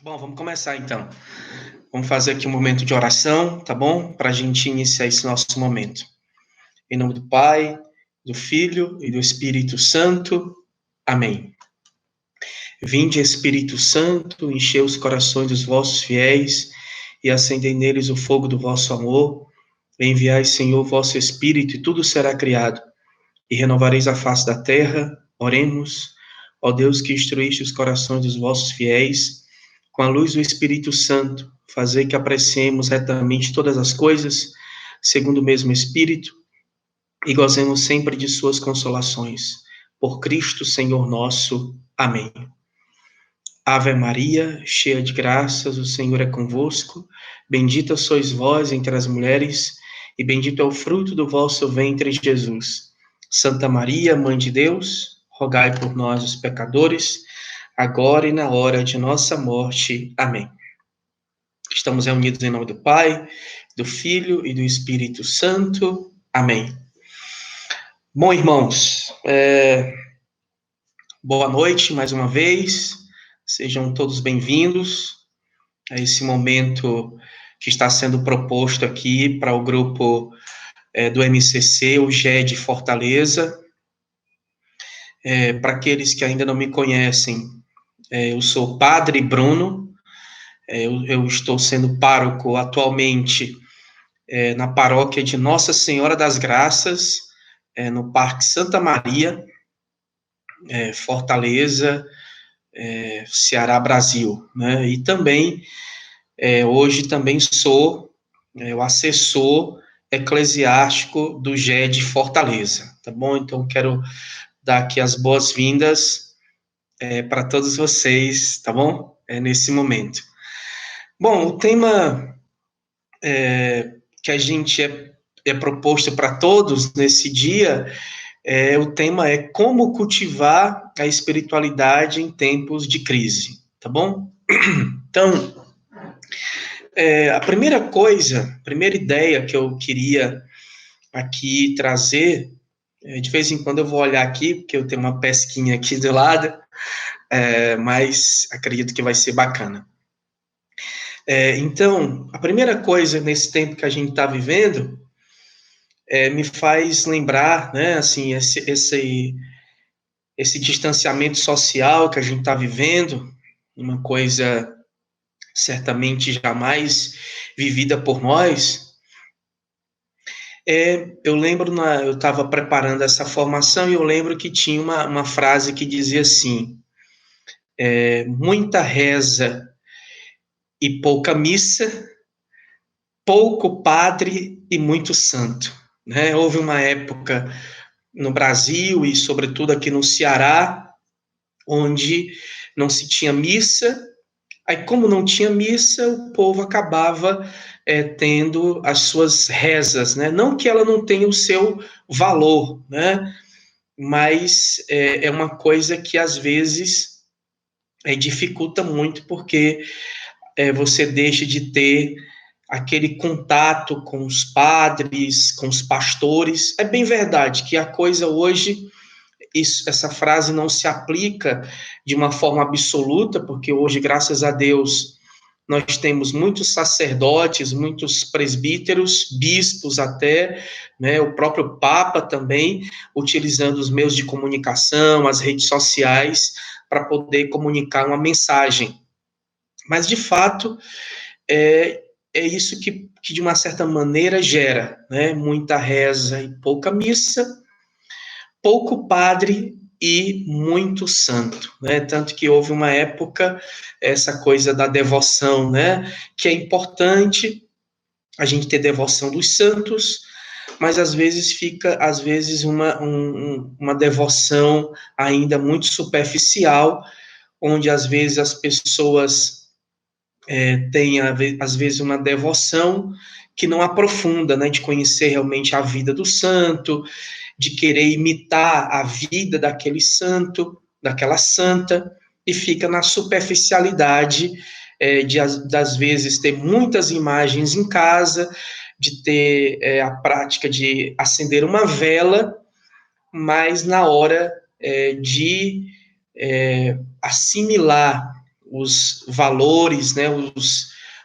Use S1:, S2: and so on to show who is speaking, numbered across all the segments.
S1: Bom, vamos começar então. Vamos fazer aqui um momento de oração, tá bom? Para a gente iniciar esse nosso momento. Em nome do Pai, do Filho e do Espírito Santo. Amém. Vinde, Espírito Santo, enchei os corações dos vossos fiéis e acendei neles o fogo do vosso amor. Enviai, Senhor, o vosso Espírito e tudo será criado, e renovareis a face da terra. Oremos. Ó Deus, que instruíste os corações dos vossos fiéis com a luz do Espírito Santo, fazei que apreciemos retamente todas as coisas, segundo o mesmo Espírito, e gozemos sempre de suas consolações. Por Cristo, Senhor nosso. Amém. Ave Maria, cheia de graças, o Senhor é convosco. Bendita sois vós entre as mulheres, e bendito é o fruto do vosso ventre, Jesus. Santa Maria, Mãe de Deus, rogai por nós, os pecadores, agora e na hora de nossa morte. Amém. Estamos reunidos em nome do Pai, do Filho e do Espírito Santo. Amém. Bom, irmãos, boa noite mais uma vez. Sejam todos bem-vindos a esse momento que está sendo proposto aqui para o grupo do MCC, o GED Fortaleza. Para aqueles que ainda não me conhecem, eu sou Padre Bruno. Eu estou sendo pároco atualmente na paróquia de Nossa Senhora das Graças, no Parque Santa Maria, Fortaleza, Ceará, Brasil, né? E também, hoje também sou o assessor eclesiástico do GED Fortaleza, tá bom? Então, quero dar aqui as boas-vindas para todos vocês, tá bom? Nesse momento. Bom, o tema que a gente é proposto para todos nesse dia, o tema é como cultivar a espiritualidade em tempos de crise, tá bom? Então, a primeira ideia que eu queria aqui trazer, de vez em quando eu vou olhar aqui, porque eu tenho uma pesquinha aqui do lado, mas acredito que vai ser bacana. Então, a primeira coisa nesse tempo que a gente está vivendo, me faz lembrar, né, assim, esse distanciamento social que a gente está vivendo, uma coisa certamente jamais vivida por nós. Eu lembro, eu estava preparando essa formação e eu lembro que tinha uma frase que dizia assim, muita reza e pouca missa, pouco padre e muito santo. Né? Houve uma época no Brasil e, sobretudo, aqui no Ceará, onde não se tinha missa. Aí, como não tinha missa, o povo acabava tendo as suas rezas, né? Não que ela não tenha o seu valor, né? Mas é uma coisa que, às vezes, dificulta muito, porque você deixa de ter aquele contato com os padres, com os pastores. É bem verdade que a coisa hoje, essa frase não se aplica de uma forma absoluta, porque hoje, graças a Deus, nós temos muitos sacerdotes, muitos presbíteros, bispos até, né, o próprio Papa também, utilizando os meios de comunicação, as redes sociais, para poder comunicar uma mensagem. Mas, de fato, é isso que de uma certa maneira gera, né, muita reza e pouca missa, pouco padre e muito santo, né? Tanto que houve uma época, essa coisa da devoção, né? Que é importante a gente ter devoção dos santos, mas às vezes fica, uma devoção ainda muito superficial, onde às vezes as pessoas têm, às vezes, uma devoção que não aprofunda, né? De conhecer realmente a vida do santo, de querer imitar a vida daquele santo, daquela santa, e fica na superficialidade das vezes ter muitas imagens em casa, de ter a prática de acender uma vela, mas na hora de assimilar os valores, né,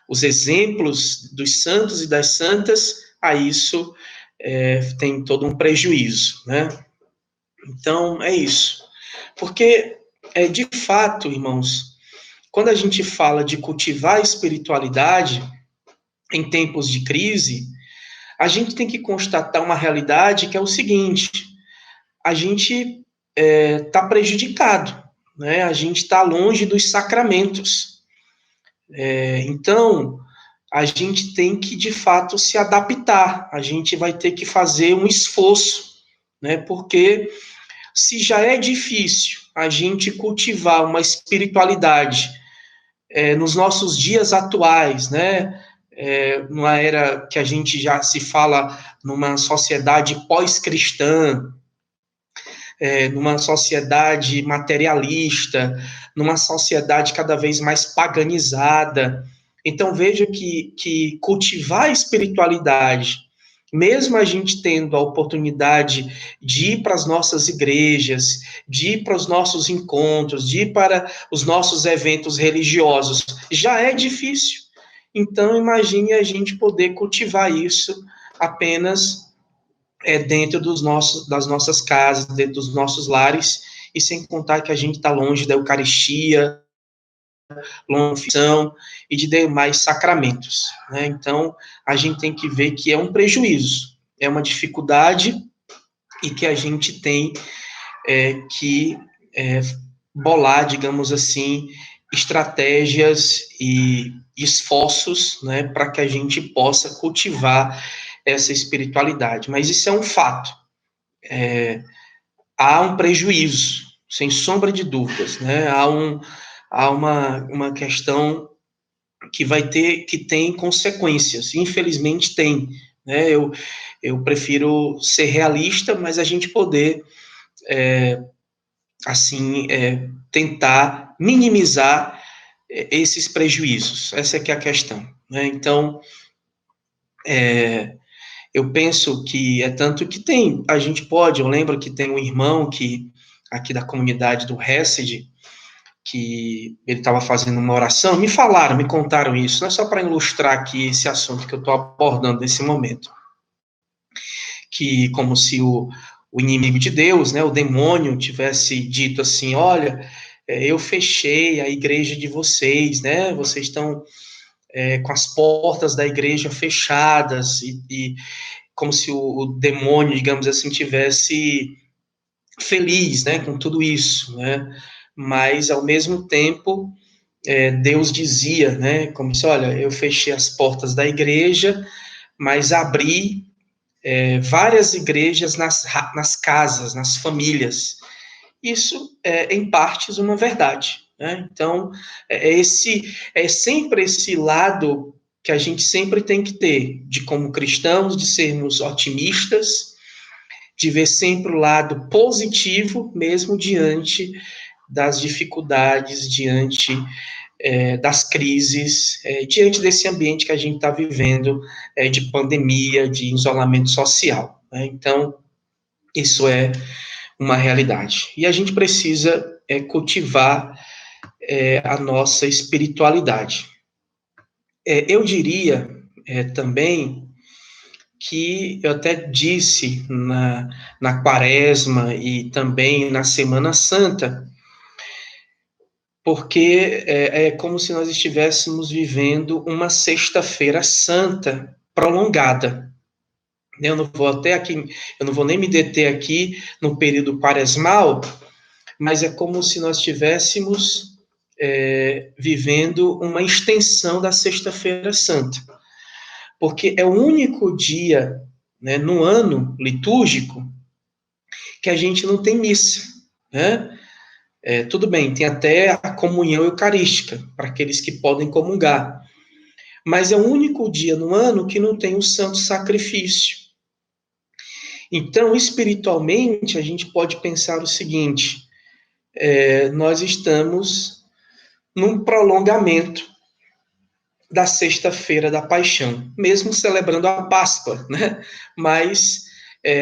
S1: os exemplos dos santos e das santas, a isso tem todo um prejuízo, né? Então, é isso. Porque, de fato, irmãos, quando a gente fala de cultivar a espiritualidade em tempos de crise, a gente tem que constatar uma realidade que é o seguinte: a gente está prejudicado, né? A gente está longe dos sacramentos. Então, a gente tem que, de fato, se adaptar. A gente vai ter que fazer um esforço, né? Porque se já é difícil a gente cultivar uma espiritualidade nos nossos dias atuais, né? Numa era que a gente já se fala numa sociedade pós-cristã, numa sociedade materialista, numa sociedade cada vez mais paganizada. Então, veja que cultivar a espiritualidade, mesmo a gente tendo a oportunidade de ir para as nossas igrejas, de ir para os nossos encontros, de ir para os nossos eventos religiosos, já é difícil. Então, imagine a gente poder cultivar isso apenas dentro das nossas casas, dentro dos nossos lares, e sem contar que a gente está longe da Eucaristia, longe da e de demais sacramentos, né? Então, a gente tem que ver que é um prejuízo, é uma dificuldade e que a gente tem que bolar, digamos assim, estratégias e esforços, né, para que a gente possa cultivar essa espiritualidade. Mas isso é um fato. Há um prejuízo, sem sombra de dúvidas, né? Há uma questão que tem consequências, infelizmente tem, né? Eu prefiro ser realista, mas a gente poder, assim, tentar minimizar esses prejuízos, essa é que é a questão, né? Então, eu penso que é tanto que tem, a gente pode, eu lembro que tem um irmão que, aqui da comunidade do Hesed, que ele estava fazendo uma oração, me contaram isso, não é só para ilustrar aqui esse assunto que eu estou abordando nesse momento, que como se o inimigo de Deus, né, o demônio, tivesse dito assim, olha, eu fechei a igreja de vocês, né, vocês estão com as portas da igreja fechadas, e como se o demônio, digamos assim, tivesse feliz, né, com tudo isso, né, mas ao mesmo tempo Deus dizia, né, como se, olha, eu fechei as portas da igreja, mas abri várias igrejas nas casas, nas famílias. Isso em partes, uma verdade, né? Então, é sempre esse lado que a gente sempre tem que ter, de como cristãos, de sermos otimistas, de ver sempre o lado positivo, mesmo diante das dificuldades, diante das crises, diante desse ambiente que a gente está vivendo, de pandemia, de isolamento social, né? Então, isso é uma realidade. E a gente precisa cultivar a nossa espiritualidade. Eu diria também que eu até disse na Quaresma e também na Semana Santa, porque é como se nós estivéssemos vivendo uma Sexta-feira Santa prolongada. Eu não vou nem me deter aqui no período quaresmal, mas é como se nós estivéssemos vivendo uma extensão da Sexta-feira Santa, porque é o único dia, né, no ano litúrgico que a gente não tem missa, né? Tudo bem, tem até a comunhão eucarística, para aqueles que podem comungar, mas é o único dia no ano que não tem o santo sacrifício. Então, espiritualmente, a gente pode pensar o seguinte: nós estamos num prolongamento da Sexta-feira da Paixão, mesmo celebrando a Páscoa, né? Mas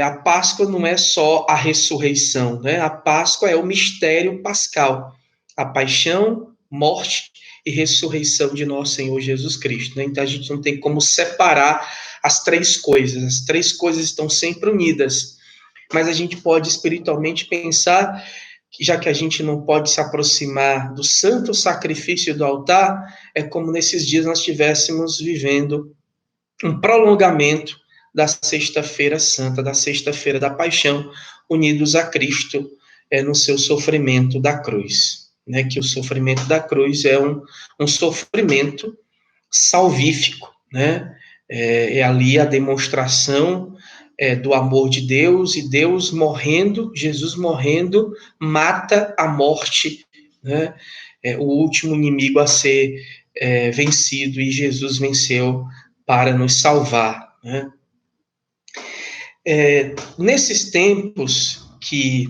S1: a Páscoa não é só a ressurreição, né? A Páscoa é o mistério pascal, a paixão, morte e ressurreição de nosso Senhor Jesus Cristo, né? Então a gente não tem como separar as três coisas estão sempre unidas, mas a gente pode espiritualmente pensar, já que a gente não pode se aproximar do santo sacrifício do altar, é como nesses dias nós estivéssemos vivendo um prolongamento da Sexta-feira Santa, da Sexta-feira da Paixão, unidos a Cristo no seu sofrimento da cruz. Né? Que o sofrimento da cruz é um sofrimento salvífico, né? É ali a demonstração do amor de Deus, e Deus morrendo, Jesus morrendo, mata a morte, né? O último inimigo a ser vencido, e Jesus venceu para nos salvar, né? Nesses tempos que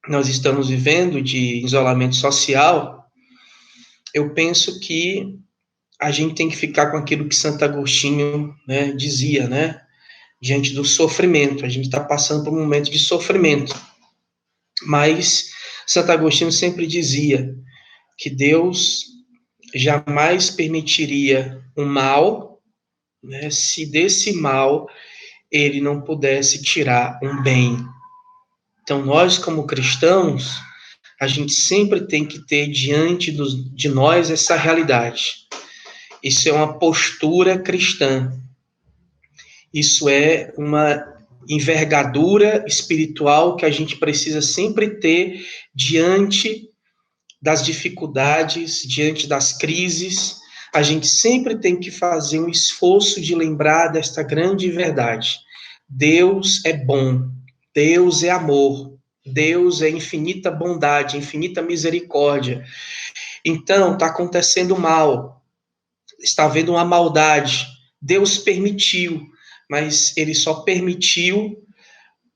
S1: nós estamos vivendo de isolamento social, eu penso que a gente tem que ficar com aquilo que Santo Agostinho, né, dizia, né? Diante do sofrimento. A gente está passando por um momento de sofrimento. Mas Santo Agostinho sempre dizia que Deus jamais permitiria um mal, né, se desse mal ele não pudesse tirar um bem. Então, nós, como cristãos, a gente sempre tem que ter diante de nós essa realidade. Isso é uma postura cristã. Isso é uma envergadura espiritual que a gente precisa sempre ter diante das dificuldades, diante das crises. A gente sempre tem que fazer um esforço de lembrar desta grande verdade. Deus é bom, Deus é amor, Deus é infinita bondade, infinita misericórdia. Então, está acontecendo mal, está havendo uma maldade. Deus permitiu, mas ele só permitiu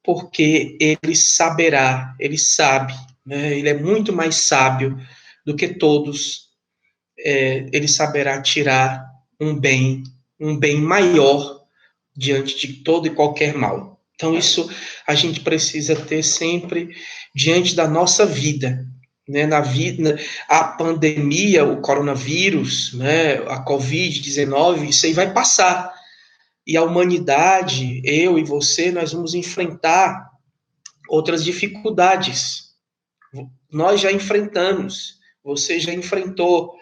S1: porque ele saberá, ele sabe, né? Ele é muito mais sábio do que todos. Ele saberá tirar um bem maior diante de todo e qualquer mal. Então, isso a gente precisa ter sempre diante da nossa vida, né? Na vida, a pandemia, o coronavírus, né? A Covid-19, isso aí vai passar. E a humanidade, eu e você, nós vamos enfrentar outras dificuldades. Nós já enfrentamos, você já enfrentou,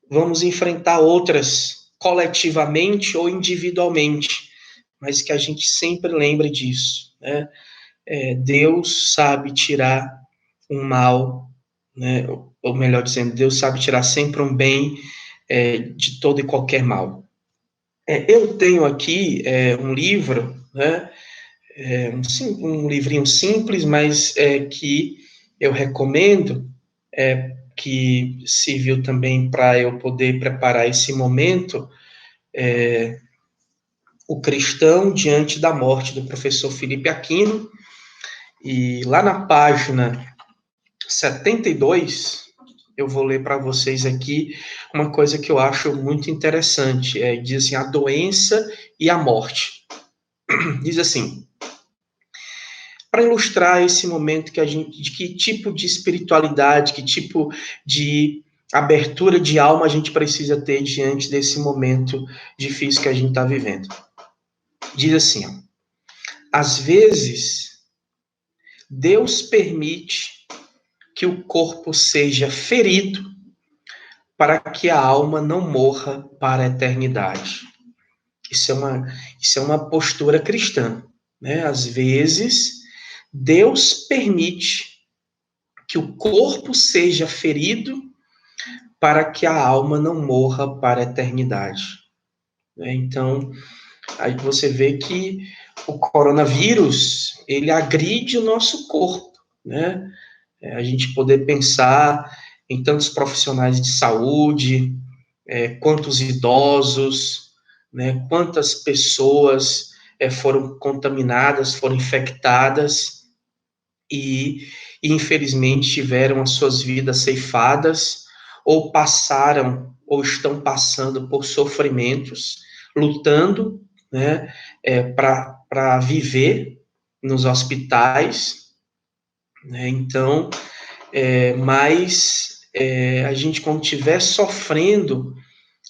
S1: vamos enfrentar outras coletivamente ou individualmente, mas que a gente sempre lembre disso, né? Deus sabe tirar um mal, né? Ou melhor dizendo, Deus sabe tirar sempre um bem de todo e qualquer mal. Eu tenho aqui um livro, né? Um livrinho simples, mas que eu recomendo, que serviu também para eu poder preparar esse momento, O Cristão Diante da Morte, do professor Felipe Aquino, e lá na página 72, eu vou ler para vocês aqui uma coisa que eu acho muito interessante, diz assim, a doença e a morte. Diz assim: para ilustrar esse momento de que tipo de espiritualidade, que tipo de abertura de alma a gente precisa ter diante desse momento difícil que a gente está vivendo. Diz assim, ó, às vezes, Deus permite que o corpo seja ferido para que a alma não morra para a eternidade. Isso é uma postura cristã, né? Às vezes, Deus permite que o corpo seja ferido para que a alma não morra para a eternidade. Então, aí você vê que o coronavírus, ele agride o nosso corpo, né? A gente poder pensar em tantos profissionais de saúde, quantos idosos, né? Quantas pessoas foram contaminadas, foram infectadas, e infelizmente tiveram as suas vidas ceifadas, ou passaram, ou estão passando por sofrimentos, lutando, né, para viver nos hospitais, né? Então, mas a gente, quando estiver sofrendo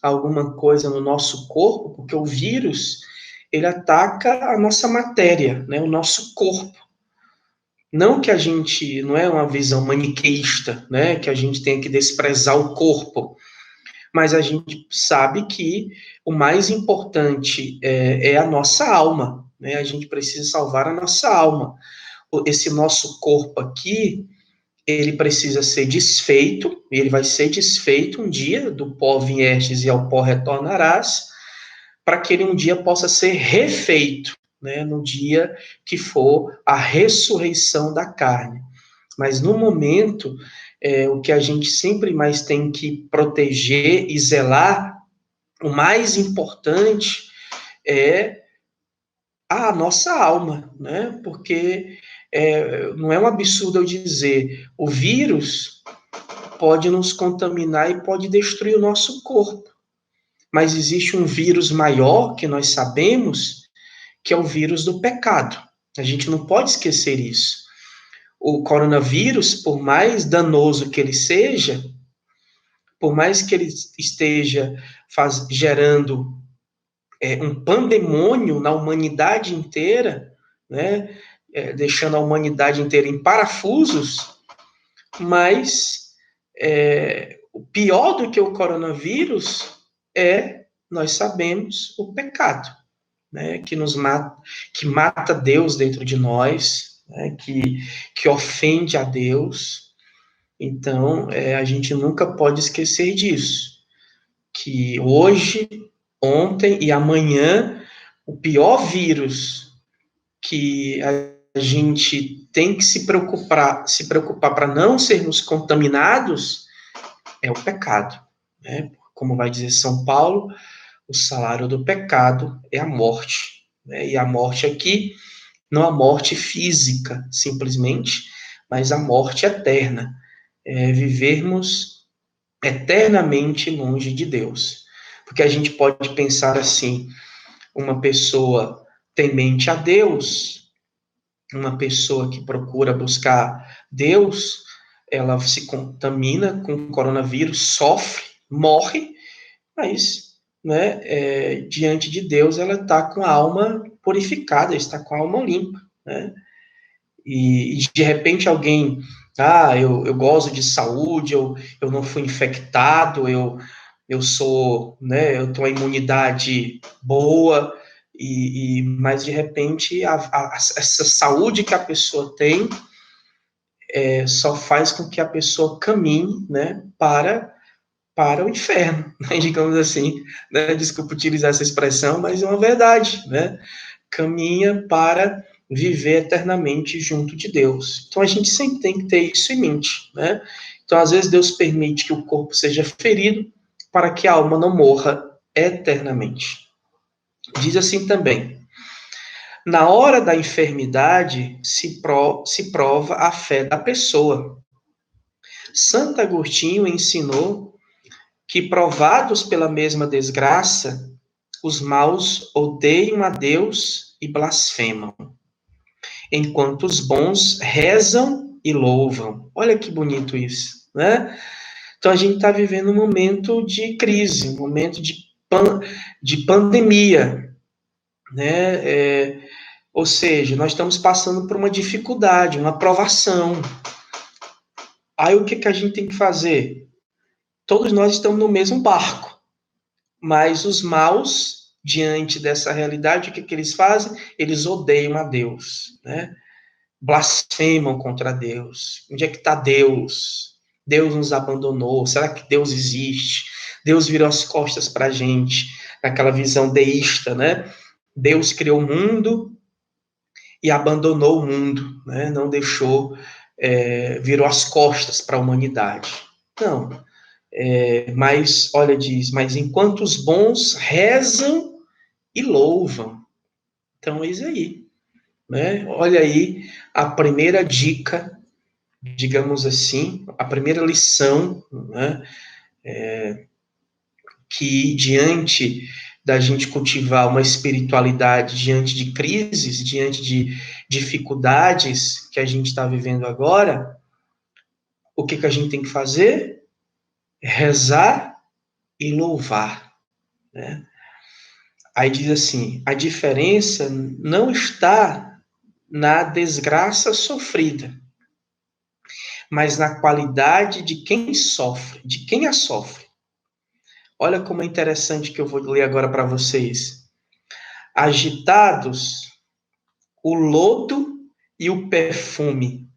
S1: alguma coisa no nosso corpo, porque o vírus, ele ataca a nossa matéria, né, o nosso corpo. Não que a gente, não é uma visão maniqueísta, né, que a gente tem que desprezar o corpo, mas a gente sabe que o mais importante é a nossa alma, né, a gente precisa salvar a nossa alma. Esse nosso corpo aqui, ele precisa ser desfeito, ele vai ser desfeito um dia, do pó viestes e ao pó retornarás, para que ele um dia possa ser refeito, né, no dia que for a ressurreição da carne. Mas no momento, o que a gente sempre mais tem que proteger e zelar, o mais importante é a nossa alma, né? Porque não é um absurdo eu dizer, o vírus pode nos contaminar e pode destruir o nosso corpo. Mas existe um vírus maior que nós sabemos, que é o vírus do pecado. A gente não pode esquecer isso. O coronavírus, por mais danoso que ele seja, por mais que ele esteja gerando um pandemônio na humanidade inteira, né, deixando a humanidade inteira em parafusos, mas o pior do que o coronavírus nós sabemos, o pecado, né, que nos mata, que mata Deus dentro de nós, né, que ofende a Deus. Então, a gente nunca pode esquecer disso, que hoje, ontem e amanhã, o pior vírus que a gente tem que se preocupar para não sermos contaminados é o pecado, né? Como vai dizer São Paulo, o salário do pecado é a morte, né? E a morte aqui, não a morte física, simplesmente, mas a morte eterna, vivermos eternamente longe de Deus. Porque a gente pode pensar assim, uma pessoa temente a Deus, uma pessoa que procura buscar Deus, ela se contamina com o coronavírus, sofre, morre, mas, né, diante de Deus, ela está com a alma purificada, está com a alma limpa, né? E de repente alguém, eu gozo de saúde, eu não fui infectado, eu sou, né, eu tenho a imunidade boa, mas de repente essa saúde que a pessoa tem só faz com que a pessoa caminhe, né, para o inferno, né, digamos assim, né, desculpa utilizar essa expressão, mas é uma verdade, né, caminha para viver eternamente junto de Deus. Então a gente sempre tem que ter isso em mente, né? Então às vezes Deus permite que o corpo seja ferido para que a alma não morra eternamente. Diz assim também: na hora da enfermidade se prova a fé da pessoa. Santo Agostinho ensinou que, provados pela mesma desgraça, os maus odeiam a Deus e blasfemam, enquanto os bons rezam e louvam. Olha que bonito isso, né? Então a gente está vivendo um momento de crise, um momento de pandemia, né? Ou seja, nós estamos passando por uma dificuldade, uma provação. Aí o que a gente tem que fazer? Todos nós estamos no mesmo barco, mas os maus, diante dessa realidade, o que eles fazem? Eles odeiam a Deus, né? Blasfemam contra Deus. Onde é que está Deus? Deus nos abandonou. Será que Deus existe? Deus virou as costas para a gente, naquela visão deísta, né? Deus criou o mundo e abandonou o mundo, né? Não deixou, virou as costas para a humanidade. Não. Mas, olha, diz, mas enquanto os bons rezam e louvam. Então, eis aí, né? Olha aí a primeira dica, digamos assim, a primeira lição, né? Que diante da gente cultivar uma espiritualidade diante de crises, diante de dificuldades que a gente está vivendo agora, o que a gente tem que fazer? rezar e louvar, né? Aí diz assim: a diferença não está na desgraça sofrida, mas na qualidade de quem sofre, de quem a sofre. Olha como é interessante que eu vou ler agora para vocês. Agitados, o lodo e o perfume.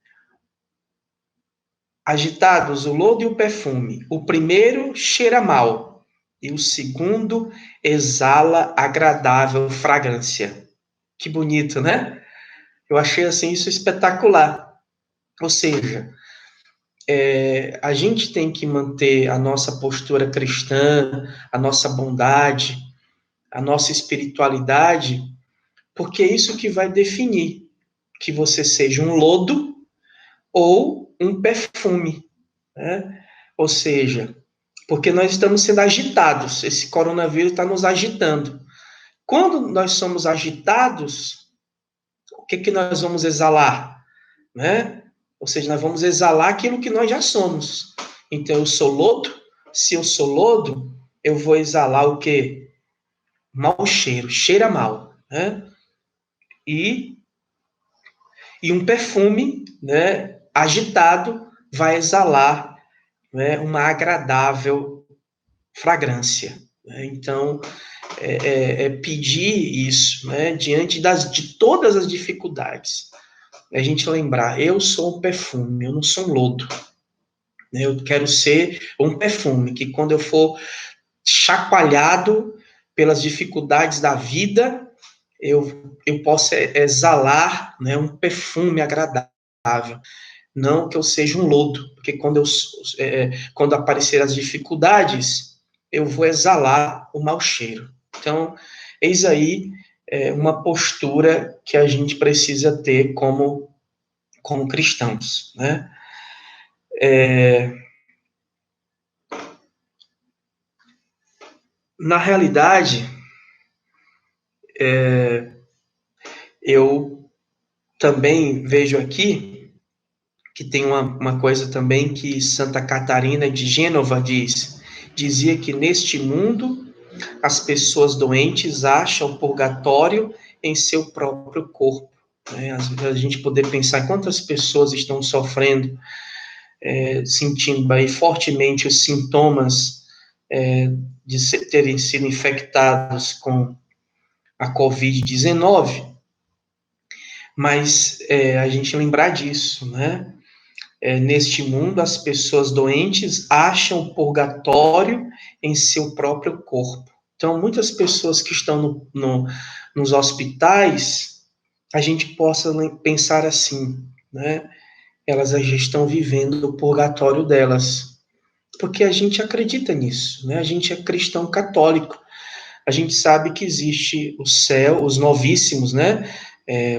S1: Agitados, o lodo e o perfume. O primeiro cheira mal, e o segundo exala agradável fragrância. Que bonito, né? Eu achei assim isso espetacular. Ou seja, a gente tem que manter a nossa postura cristã, a nossa bondade, a nossa espiritualidade, porque é isso que vai definir que você seja um lodo ou um perfume, né? Ou seja, porque nós estamos sendo agitados, esse coronavírus está nos agitando. Quando nós somos agitados, o que que nós vamos exalar, né? Ou seja, nós vamos exalar aquilo que nós já somos. Então, eu sou lodo, se eu sou lodo, eu vou exalar o quê? Mau cheiro, cheira mal, né? E, e um perfume, né, agitado, vai exalar, né, uma agradável fragrância, né? Então, é pedir isso, né, diante de todas as dificuldades. A gente lembrar, eu sou um perfume, eu não sou um lodo. Né? Eu quero ser um perfume, que quando eu for chacoalhado pelas dificuldades da vida, eu possa exalar, né, um perfume agradável. Não que eu seja um lodo, porque quando aparecer as dificuldades, eu vou exalar o mau cheiro. Então, eis aí uma postura que a gente precisa ter como cristãos, né? Na realidade, eu também vejo aqui que tem uma coisa também que Santa Catarina de Gênova dizia que neste mundo as pessoas doentes acham purgatório em seu próprio corpo. Né? A gente poder pensar quantas pessoas estão sofrendo, sentindo aí fortemente os sintomas de terem sido infectados com a Covid-19, mas a gente lembrar disso, né? Neste mundo, as pessoas doentes acham purgatório em seu próprio corpo. Então, muitas pessoas que estão nos hospitais, a gente possa pensar assim, né? Elas já estão vivendo o purgatório delas, porque a gente acredita nisso, né? A gente é cristão católico. A gente sabe que existe o céu, os novíssimos, né?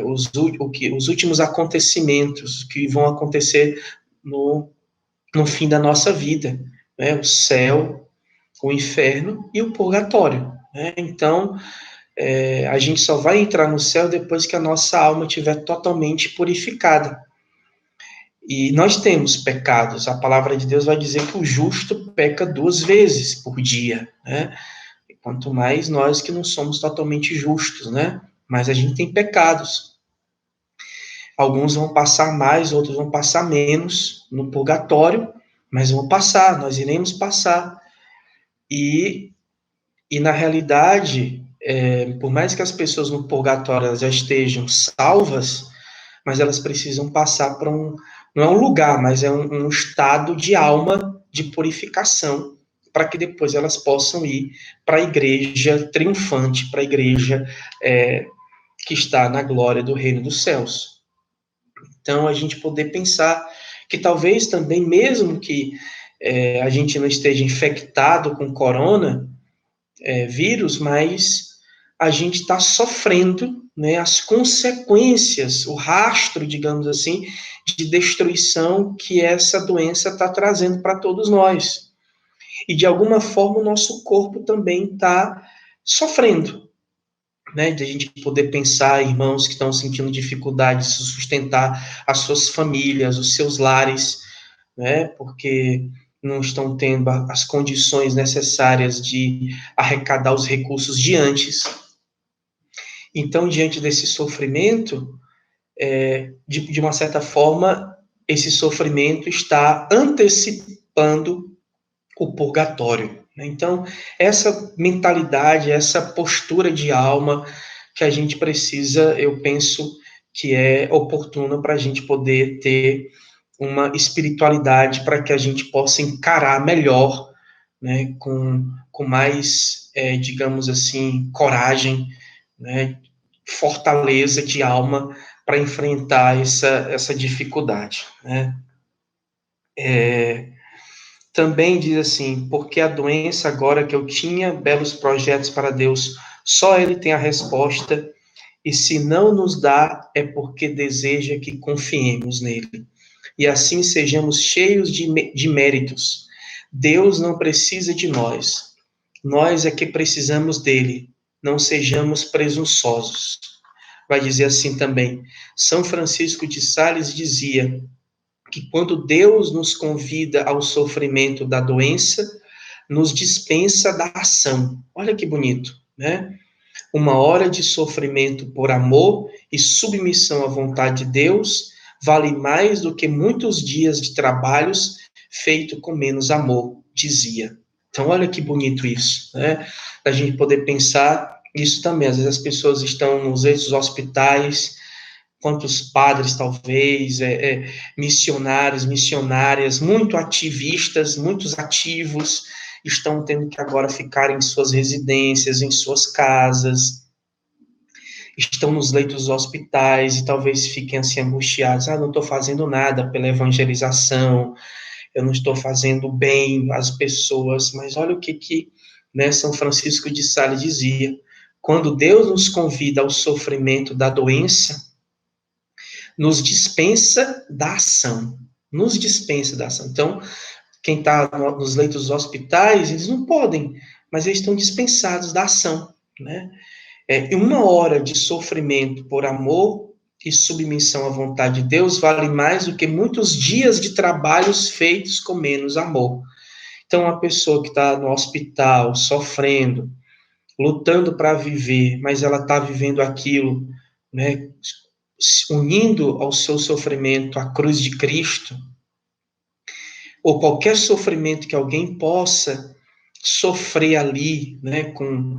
S1: Os últimos acontecimentos que vão acontecer no fim da nossa vida, né? O céu, o inferno e o purgatório, né? Então, a gente só vai entrar no céu depois que a nossa alma estiver totalmente purificada. E nós temos pecados. A palavra de Deus vai dizer que o justo peca 2 vezes por dia, né? Quanto mais nós que não somos totalmente justos, né? Mas a gente tem pecados. Alguns vão passar mais, outros vão passar menos no purgatório, mas vão passar, nós iremos passar. E na realidade, por mais que as pessoas no purgatório já estejam salvas, mas elas precisam passar para não é um lugar, mas é um estado de alma de purificação, para que depois elas possam ir para a igreja triunfante, para a igreja que está na glória do reino dos céus. Então, a gente poder pensar que talvez também, mesmo que a gente não esteja infectado com corona, vírus, mas a gente está sofrendo, né, as consequências, o rastro, digamos assim, de destruição que essa doença está trazendo para todos nós. E, de alguma forma, o nosso corpo também está sofrendo, né, de a gente poder pensar, irmãos que estão sentindo dificuldade de sustentar as suas famílias, os seus lares, né, porque não estão tendo as condições necessárias de arrecadar os recursos de antes. Então, diante desse sofrimento, de uma certa forma, esse sofrimento está antecipando o purgatório. Então, essa mentalidade, essa postura de alma que a gente precisa, eu penso que é oportuna para a gente poder ter uma espiritualidade para que a gente possa encarar melhor, né, com mais, digamos assim, coragem, né, fortaleza de alma para enfrentar essa dificuldade, né. Também diz assim, porque a doença agora que eu tinha belos projetos para Deus, só Ele tem a resposta, e se não nos dá, é porque deseja que confiemos nele. E assim sejamos cheios de méritos. Deus não precisa de nós é que precisamos dele. Não sejamos presunçosos. Vai dizer assim também, São Francisco de Sales dizia que quando Deus nos convida ao sofrimento da doença, nos dispensa da ação. Olha que bonito, né? Uma hora de sofrimento por amor e submissão à vontade de Deus vale mais do que muitos dias de trabalhos feito com menos amor, dizia. Então, olha que bonito isso, né? A gente poder pensar isso também. Às vezes as pessoas estão nos hospitais, quantos padres, talvez, missionários, missionárias, muito ativistas, muitos ativos, estão tendo que agora ficar em suas residências, em suas casas, estão nos leitos dos hospitais e talvez fiquem assim angustiados, não estou fazendo nada pela evangelização, eu não estou fazendo bem às pessoas, mas olha o que né, São Francisco de Sales dizia, quando Deus nos convida ao sofrimento da doença, nos dispensa da ação, nos dispensa da ação. Então, quem está nos leitos dos hospitais, eles não podem, mas eles estão dispensados da ação, né? Uma hora de sofrimento por amor e submissão à vontade de Deus vale mais do que muitos dias de trabalhos feitos com menos amor. Então, a pessoa que está no hospital, sofrendo, lutando para viver, mas ela está vivendo aquilo, né, unindo ao seu sofrimento a cruz de Cristo, ou qualquer sofrimento que alguém possa sofrer ali, né, com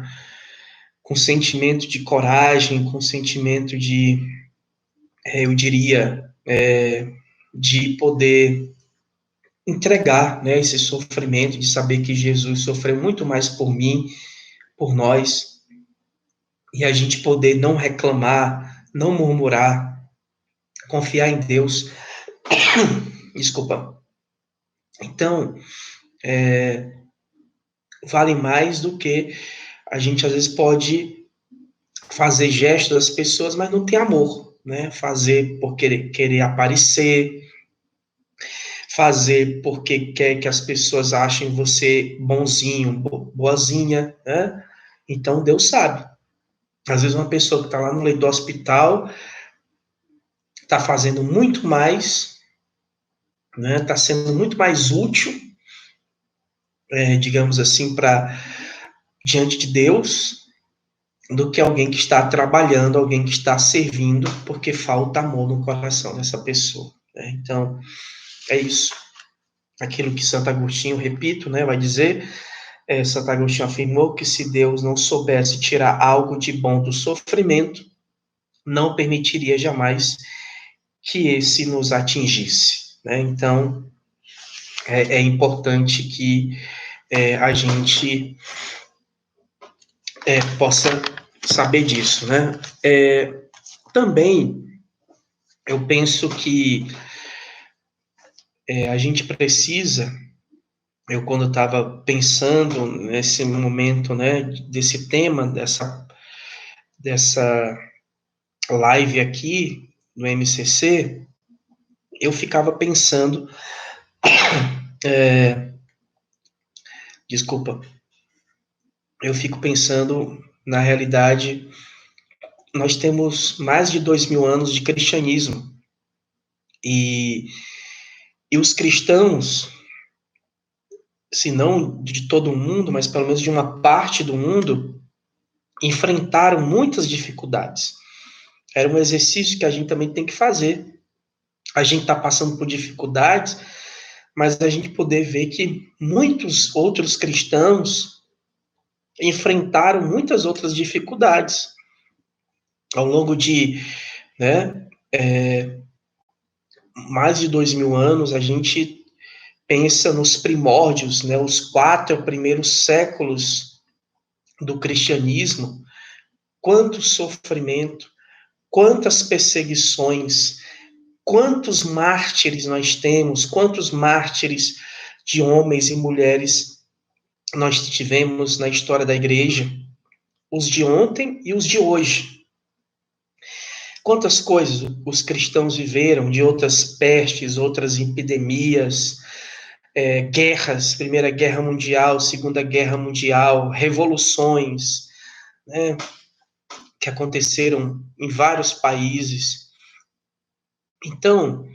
S1: sentimento de coragem, com sentimento de, eu diria, de poder entregar, né, esse sofrimento, de saber que Jesus sofreu muito mais por mim, por nós, e a gente poder não reclamar, não murmurar, confiar em Deus. Desculpa. Então, vale mais do que a gente às vezes pode fazer gestos das pessoas, mas não tem amor, né? Fazer por querer aparecer, fazer porque quer que as pessoas achem você bonzinho, boazinha, né? Então Deus sabe. Às vezes uma pessoa que está lá no leito do hospital está fazendo muito mais, né? Está sendo muito mais útil, digamos assim, para diante de Deus, do que alguém que está trabalhando, alguém que está servindo, porque falta amor no coração dessa pessoa, né? Então, é isso. Aquilo que Santo Agostinho, repito, né, vai dizer, Santo Agostinho afirmou que se Deus não soubesse tirar algo de bom do sofrimento, não permitiria jamais que esse nos atingisse, né? Então, é importante que a gente possa saber disso, né? Também, eu penso que a gente precisa, eu quando estava pensando nesse momento, né, desse tema, dessa live aqui no MCC, eu ficava pensando, desculpa, eu fico pensando, na realidade, nós temos mais de 2000 anos de cristianismo, e os cristãos, se não de todo o mundo, mas pelo menos de uma parte do mundo, enfrentaram muitas dificuldades. Era um exercício que a gente também tem que fazer. A gente está passando por dificuldades, mas a gente poder ver que muitos outros cristãos enfrentaram muitas outras dificuldades ao longo de, né, mais de 2000 anos. A gente pensa nos primórdios, né, os 4 primeiros séculos do cristianismo, quanto sofrimento, quantas perseguições, quantos mártires nós temos, quantos mártires de homens e mulheres nós tivemos na história da igreja, os de ontem e os de hoje. Quantas coisas os cristãos viveram de outras pestes, outras epidemias, guerras, Primeira Guerra Mundial, Segunda Guerra Mundial, revoluções, né, que aconteceram em vários países. Então,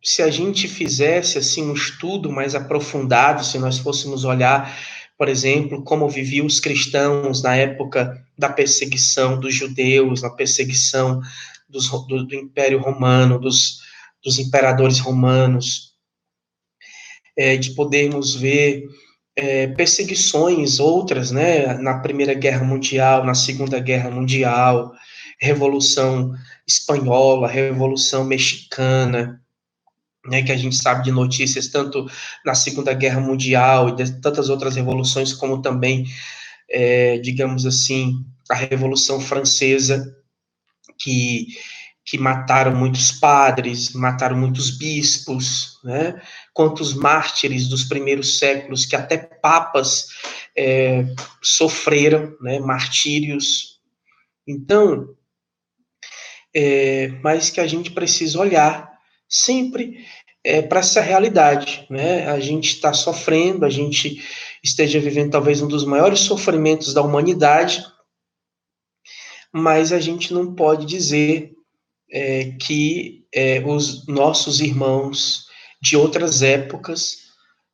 S1: se a gente fizesse assim um estudo mais aprofundado, se nós fôssemos olhar, por exemplo, como viviam os cristãos na época da perseguição dos judeus, na perseguição do Império Romano, dos imperadores romanos, de podermos ver perseguições outras, né, na Primeira Guerra Mundial, na Segunda Guerra Mundial, Revolução Espanhola, Revolução Mexicana, né, que a gente sabe de notícias tanto na Segunda Guerra Mundial e de tantas outras revoluções, como também, digamos assim, a Revolução Francesa, que mataram muitos padres, mataram muitos bispos, né? Quantos mártires dos primeiros séculos, que até papas sofreram, né, martírios. Então, mas que a gente precisa olhar sempre para essa realidade, né? A gente está sofrendo, a gente esteja vivendo talvez um dos maiores sofrimentos da humanidade, mas a gente não pode dizer que os nossos irmãos de outras épocas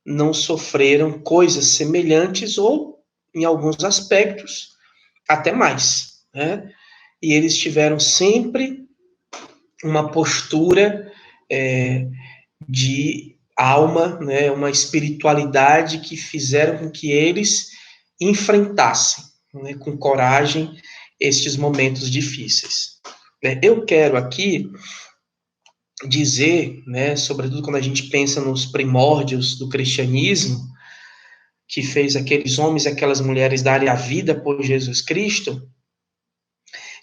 S1: não sofreram coisas semelhantes ou, em alguns aspectos, até mais, né? E eles tiveram sempre uma postura de alma, né, uma espiritualidade que fizeram com que eles enfrentassem, né, com coragem estes momentos difíceis. Eu quero aqui dizer, né, sobretudo quando a gente pensa nos primórdios do cristianismo, que fez aqueles homens e aquelas mulheres darem a vida por Jesus Cristo,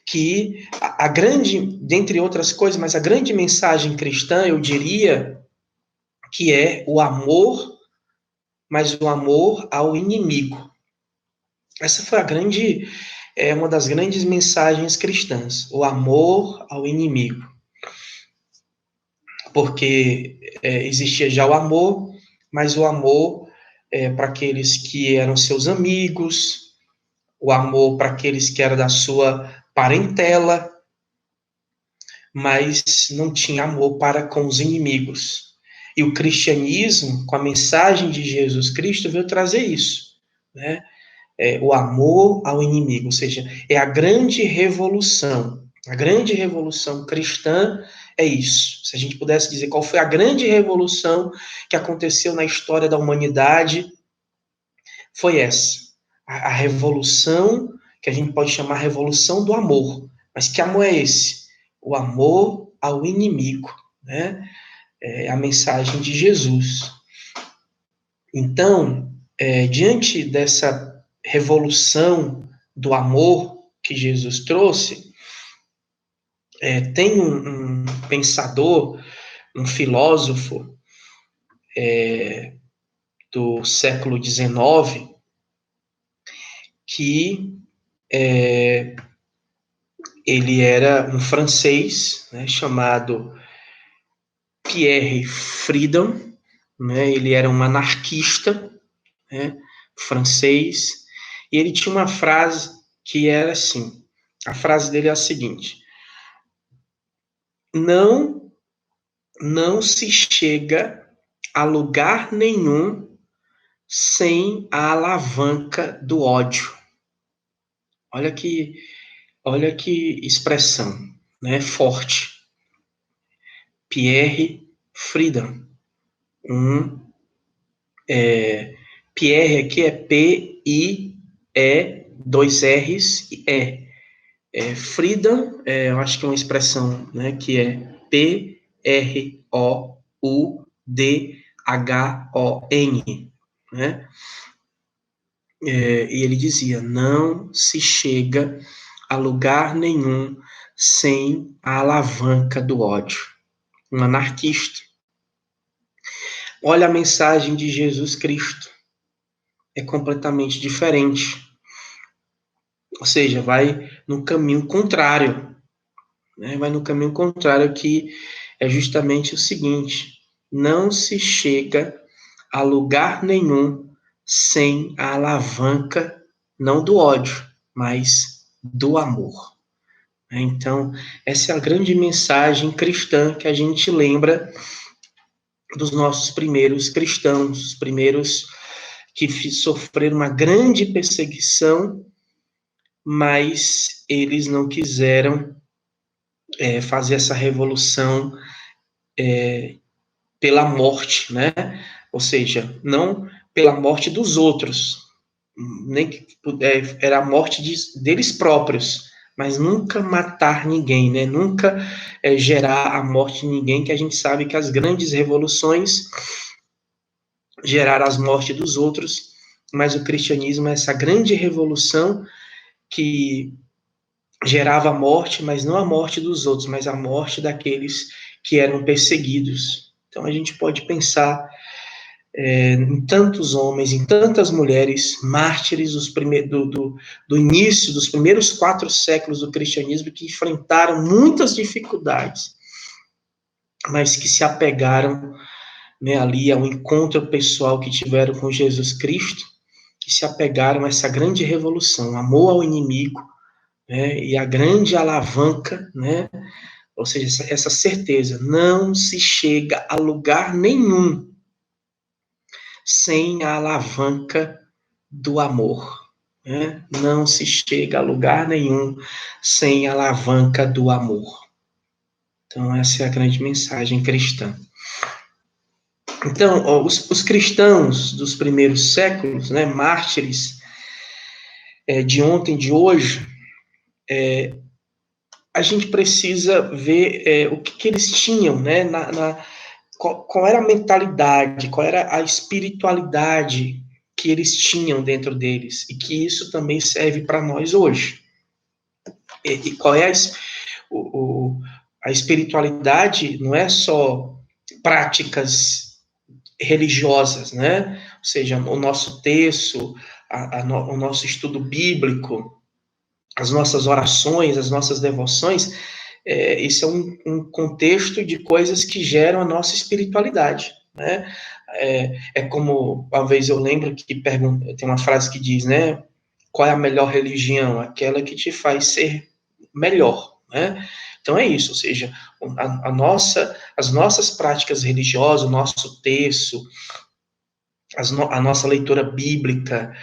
S1: que a grande, dentre outras coisas, mas a grande mensagem cristã, eu diria, que é o amor, mas o amor ao inimigo. Essa foi uma das grandes mensagens cristãs, o amor ao inimigo. Porque existia já o amor, mas o amor para aqueles que eram seus amigos, o amor para aqueles que eram da sua parentela, mas não tinha amor para com os inimigos. E o cristianismo, com a mensagem de Jesus Cristo, veio trazer isso, né? O amor ao inimigo, ou seja, é a grande revolução cristã é isso. Se a gente pudesse dizer qual foi a grande revolução que aconteceu na história da humanidade, foi essa. A revolução que a gente pode chamar revolução do amor. Mas que amor é esse? O amor ao inimigo, né? É a mensagem de Jesus. Então, diante dessa revolução do amor que Jesus trouxe, tem um pensador, um filósofo do século XIX que ele era um francês, né, chamado Pierre Friedel, né, ele era um anarquista, né, francês, e ele tinha uma frase que era assim, a frase dele é a seguinte: não se chega a lugar nenhum sem a alavanca do ódio. Olha que, olha que expressão, né? Forte. Pierre Friedan. Pierre aqui é P-I-E, dois R's e E. Friedan, eu acho que é uma expressão, né, que é P-R-O-U-D-H-O-N, né? E ele dizia, não se chega a lugar nenhum sem a alavanca do ódio. Um anarquista. Olha a mensagem de Jesus Cristo. É completamente diferente. Ou seja, vai no caminho contrário. Né? Vai no caminho contrário, que é justamente o seguinte: não se chega a lugar nenhum sem a alavanca, não do ódio, mas do amor. Então, essa é a grande mensagem cristã que a gente lembra dos nossos primeiros cristãos, os primeiros que sofreram uma grande perseguição, mas eles não quiseram fazer essa revolução pela morte, né? Ou seja, não pela morte dos outros, nem que era a morte deles próprios, mas nunca matar ninguém, né? Nunca gerar a morte de ninguém, que a gente sabe que as grandes revoluções geraram as mortes dos outros, mas o cristianismo é essa grande revolução que gerava a morte, mas não a morte dos outros, mas a morte daqueles que eram perseguidos. Então a gente pode pensar em tantos homens, em tantas mulheres, mártires do início, dos primeiros 4 séculos do cristianismo, que enfrentaram muitas dificuldades, mas que se apegaram, né, ali ao encontro pessoal que tiveram com Jesus Cristo, que se apegaram a essa grande revolução, amor ao inimigo, né, e a grande alavanca, né, ou seja, essa certeza, não se chega a lugar nenhum sem a alavanca do amor. Né? Não se chega a lugar nenhum sem a alavanca do amor. Então, essa é a grande mensagem cristã. Então, os cristãos dos primeiros séculos, né, mártires de ontem, de hoje, a gente precisa ver o que eles tinham, né, qual era a mentalidade, qual era a espiritualidade que eles tinham dentro deles, e que isso também serve para nós hoje. E qual é a espiritualidade? Não é só práticas religiosas, né? Ou seja, o nosso texto, o nosso estudo bíblico, as nossas orações, as nossas devoções, isso é um contexto de coisas que geram a nossa espiritualidade, né? Como, uma vez eu lembro que tem uma frase que diz, né? Qual é a melhor religião? Aquela que te faz ser melhor, né? Então é isso, ou seja, as nossas práticas religiosas, o nosso texto, a nossa leitura bíblica,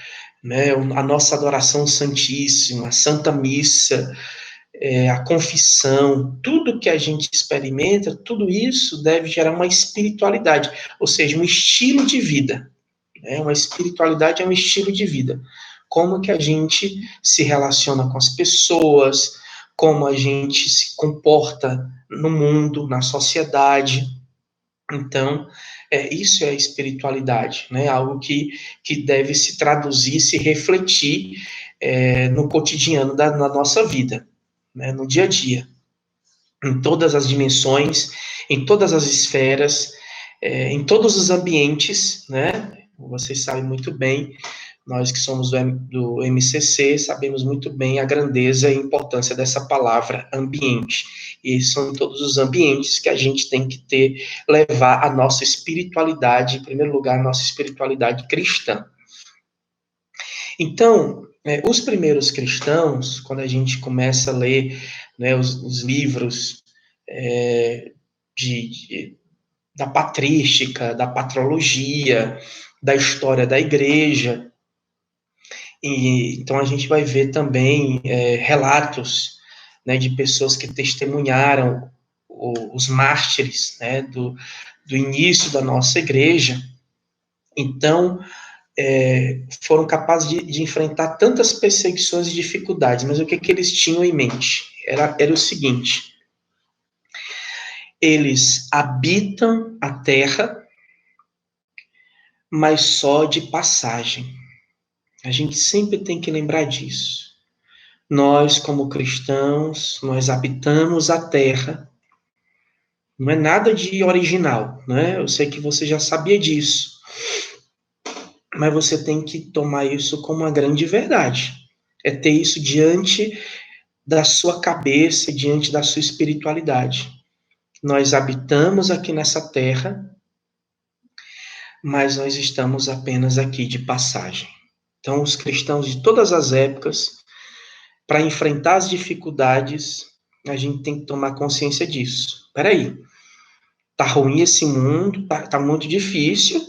S1: né, a nossa adoração santíssima, a Santa Missa, a confissão, tudo que a gente experimenta, tudo isso deve gerar uma espiritualidade, ou seja, um estilo de vida. Né? Uma espiritualidade é um estilo de vida. Como que a gente se relaciona com as pessoas, como a gente se comporta no mundo, na sociedade. Então, isso é a espiritualidade, né? Algo que deve se traduzir, se refletir no cotidiano na nossa vida, né? No dia a dia, em todas as dimensões, em todas as esferas, em todos os ambientes, né? Vocês sabem muito bem, nós que somos do MCC, sabemos muito bem a grandeza e a importância dessa palavra ambiente. E são em todos os ambientes que a gente tem que levar a nossa espiritualidade, em primeiro lugar, a nossa espiritualidade cristã. Então, os primeiros cristãos, quando a gente começa a ler, né, os livros da patrística, da patrologia, da história da igreja. E então a gente vai ver também relatos, né, de pessoas que testemunharam os mártires, né, do início da nossa igreja. Então, foram capazes de enfrentar tantas perseguições e dificuldades, mas o que eles tinham em mente? Era o seguinte: eles habitam a terra, mas só de passagem. A gente sempre tem que lembrar disso. Nós, como cristãos, nós habitamos a terra. Não é nada de original, né? Eu sei que você já sabia disso, mas você tem que tomar isso como uma grande verdade. É ter isso diante da sua cabeça, diante da sua espiritualidade. Nós habitamos aqui nessa terra, mas nós estamos apenas aqui de passagem. Então, os cristãos de todas as épocas, para enfrentar as dificuldades, a gente tem que tomar consciência disso. Peraí, tá ruim esse mundo, tá muito difícil,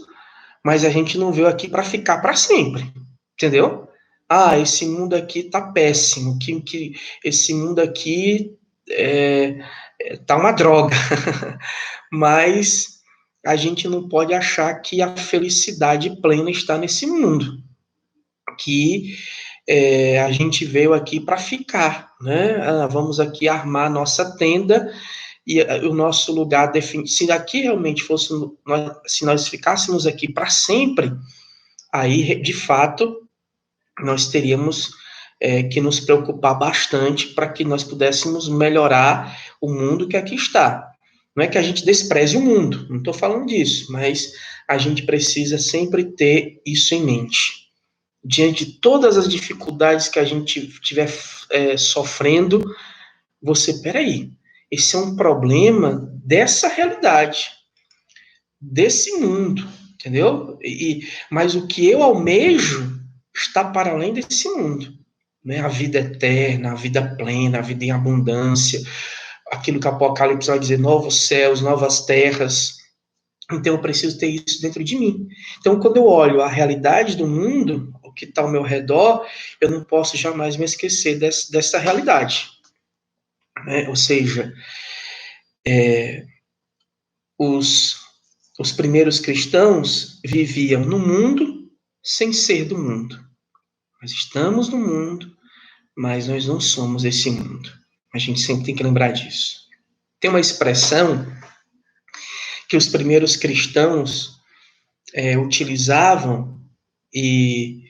S1: mas a gente não veio aqui para ficar para sempre, entendeu? Ah, esse mundo aqui tá péssimo, que esse mundo aqui tá uma droga, mas a gente não pode achar que a felicidade plena está nesse mundo, que a gente veio aqui para ficar, né? Vamos aqui armar nossa tenda e o nosso lugar definido. Se aqui realmente fosse, se nós ficássemos aqui para sempre, aí de fato nós teríamos que nos preocupar bastante para que nós pudéssemos melhorar o mundo que aqui está. Não é que a gente despreze o mundo, não estou falando disso, mas a gente precisa sempre ter isso em mente. Diante de todas as dificuldades que a gente estiver sofrendo, peraí, esse é um problema dessa realidade, desse mundo, entendeu? Mas o que eu almejo está para além desse mundo, né? A vida eterna, a vida plena, a vida em abundância, aquilo que o Apocalipse vai dizer, novos céus, novas terras. Então eu preciso ter isso dentro de mim. Então quando eu olho a realidade do mundo, o que está ao meu redor, eu não posso jamais me esquecer dessa realidade, né? Ou seja, os primeiros cristãos viviam no mundo sem ser do mundo. Nós estamos no mundo, mas nós não somos esse mundo. A gente sempre tem que lembrar disso. Tem uma expressão que os primeiros cristãos utilizavam e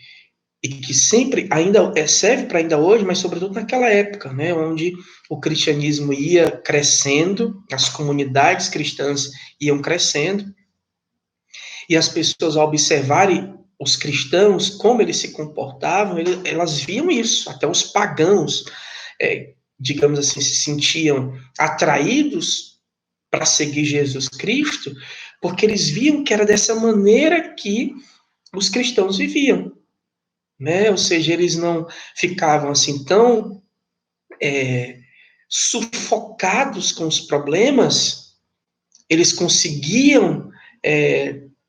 S1: que sempre ainda serve para ainda hoje, mas sobretudo naquela época, né, onde o cristianismo ia crescendo, as comunidades cristãs iam crescendo, e as pessoas, ao observarem os cristãos, como eles se comportavam, elas viam isso, até os pagãos, digamos assim, se sentiam atraídos para seguir Jesus Cristo, porque eles viam que era dessa maneira que os cristãos viviam, né? Ou seja, eles não ficavam assim tão sufocados com os problemas, eles conseguiam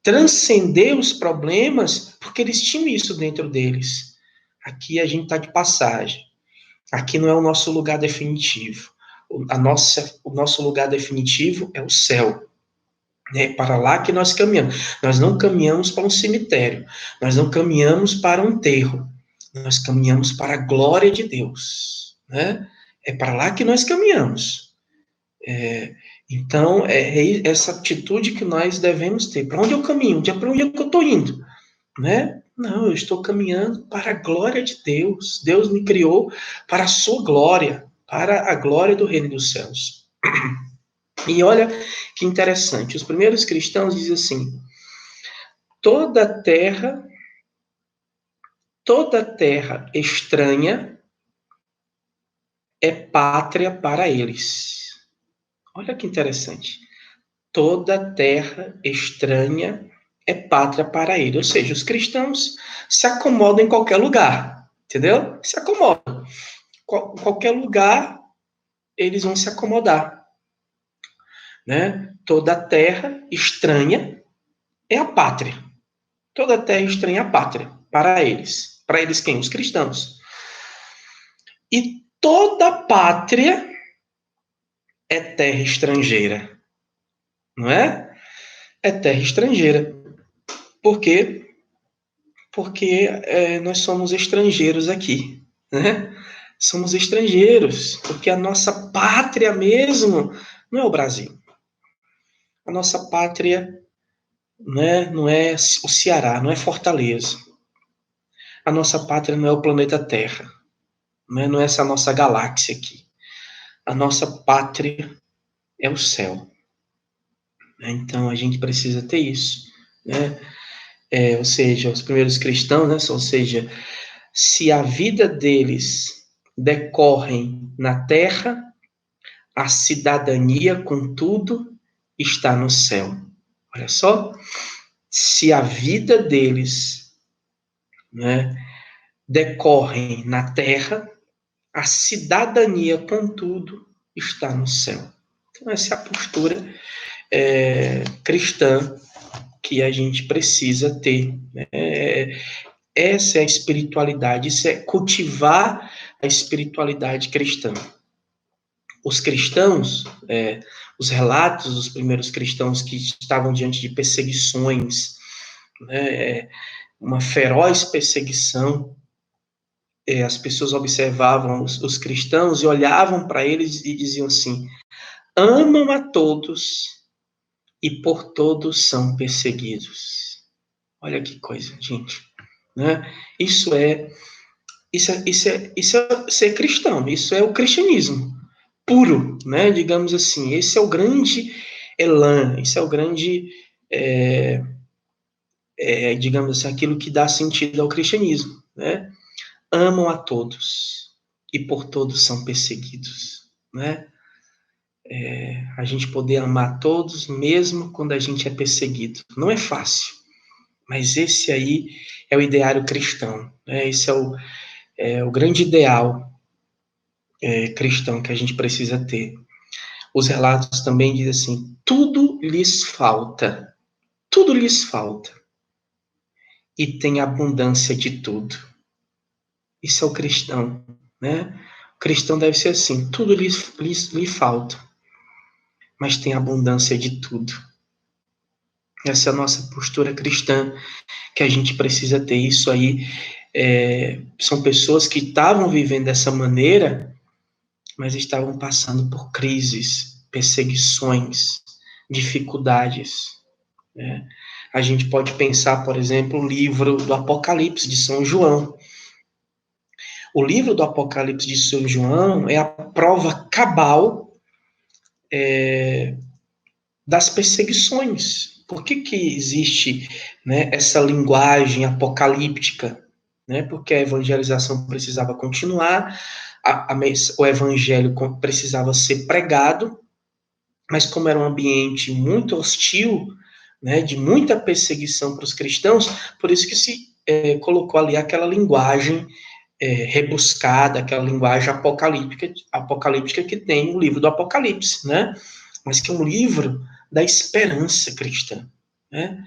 S1: transcender os problemas, porque eles tinham isso dentro deles. Aqui a gente está de passagem. Aqui não é o nosso lugar definitivo. O nosso lugar definitivo é o céu. É para lá que nós caminhamos. Nós não caminhamos para um cemitério. Nós não caminhamos para um enterro. Nós caminhamos para a glória de Deus. Né? É para lá que nós caminhamos. Então, é essa atitude que nós devemos ter. Para onde eu caminho? Para onde é que eu estou indo? Né? Não, eu estou caminhando para a glória de Deus. Deus me criou para a sua glória, para a glória do reino dos céus. E olha que interessante, os primeiros cristãos dizem assim, toda terra estranha é pátria para eles. Olha que interessante. Toda terra estranha é pátria para ele. Ou seja, os cristãos se acomodam em qualquer lugar, entendeu? Se acomodam. Qualquer lugar, eles vão se acomodar. Né? Toda terra estranha é a pátria. Toda terra estranha à pátria, para eles. Para eles quem? Os cristãos. E toda pátria é terra estrangeira, não é? É terra estrangeira. Por quê? Porque nós somos estrangeiros aqui, né? Somos estrangeiros, porque a nossa pátria mesmo não é o Brasil. A nossa pátria, né, não é o Ceará, não é Fortaleza. A nossa pátria não é o planeta Terra, né? Não é essa nossa galáxia aqui. A nossa pátria é o céu. Né? Então a gente precisa ter isso, né? Ou seja, os primeiros cristãos, né? Ou seja, se a vida deles decorre na terra, a cidadania, contudo, está no céu. Olha só, se a vida deles, né, decorre na terra, a cidadania, contudo, está no céu. Então, essa é a postura cristã que a gente precisa ter. Né? Essa é a espiritualidade, isso é cultivar a espiritualidade cristã. Os cristãos, os relatos dos primeiros cristãos que estavam diante de perseguições, né, uma feroz perseguição, as pessoas observavam os cristãos e olhavam para eles e diziam assim: amam a todos e por todos são perseguidos. Olha que coisa, gente. Né? Isso é ser cristão, isso é o cristianismo puro, né? Digamos assim. Esse é o grande elan, esse é o grande, digamos assim, aquilo que dá sentido ao cristianismo, né? Amam a todos e por todos são perseguidos, né? A gente poder amar todos, mesmo quando a gente é perseguido. Não é fácil, mas esse aí é o ideário cristão, né? Esse é o grande ideal cristão que a gente precisa ter. Os relatos também dizem assim: tudo lhes falta, e tem abundância de tudo. Isso é o cristão, né? O cristão deve ser assim: tudo lhe falta, mas tem abundância de tudo. Essa é a nossa postura cristã que a gente precisa ter. Isso aí são pessoas que estavam vivendo dessa maneira, mas estavam passando por crises, perseguições, dificuldades. Né? A gente pode pensar, por exemplo, o livro do Apocalipse de São João. O livro do Apocalipse de São João é a prova cabal das perseguições. Por que existe, né, essa linguagem apocalíptica? Né? Porque a evangelização precisava continuar, o evangelho precisava ser pregado, mas como era um ambiente muito hostil, né, de muita perseguição para os cristãos, por isso que se colocou ali aquela linguagem rebuscada, aquela linguagem apocalíptica que tem o livro do Apocalipse, né? Mas que é um livro da esperança cristã, né?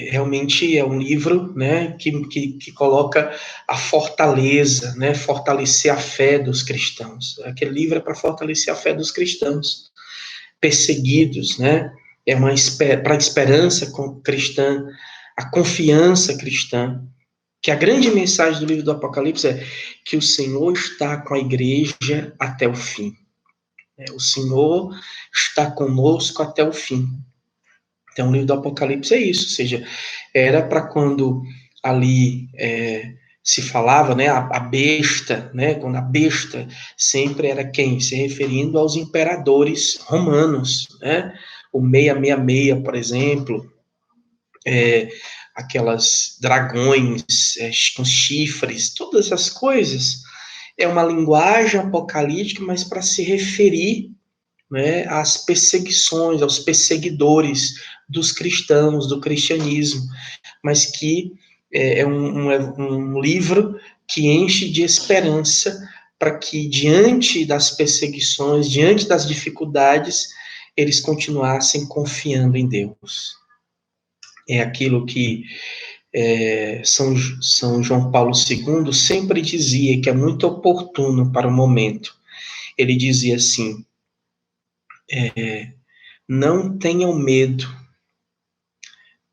S1: Realmente é um livro, né, que coloca a fortaleza, né, fortalecer a fé dos cristãos. Aquele livro é para fortalecer a fé dos cristãos perseguidos, né? É para a esperança cristã, a confiança cristã. Que a grande mensagem do livro do Apocalipse é que o Senhor está com a igreja até o fim. O Senhor está conosco até o fim. Então, o livro do Apocalipse é isso, ou seja, era para quando ali se falava, né, a besta, né, quando a besta sempre era quem? Se referindo aos imperadores romanos, né, o 666, por exemplo, aquelas dragões com chifres, todas essas coisas, é uma linguagem apocalíptica, mas para se referir, né, às perseguições, aos perseguidores dos cristãos, do cristianismo, mas que é um livro que enche de esperança para que, diante das perseguições, diante das dificuldades, eles continuassem confiando em Deus. É aquilo que São João Paulo II sempre dizia, que é muito oportuno para o momento. Ele dizia assim, não tenham medo,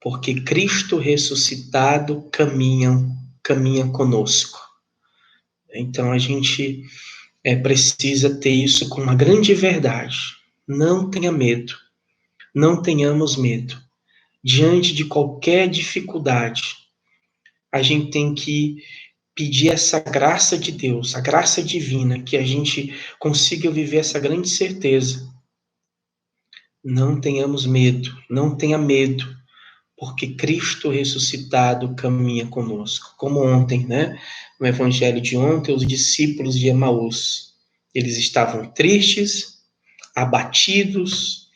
S1: porque Cristo ressuscitado caminha conosco. Então a gente precisa ter isso com uma grande verdade. Não tenha medo, não tenhamos medo. Diante de qualquer dificuldade, a gente tem que pedir essa graça de Deus, a graça divina, que a gente consiga viver essa grande certeza. Não tenhamos medo, não tenha medo, porque Cristo ressuscitado caminha conosco. Como ontem, né? No evangelho de ontem, os discípulos de Emaús, eles estavam tristes, abatidos,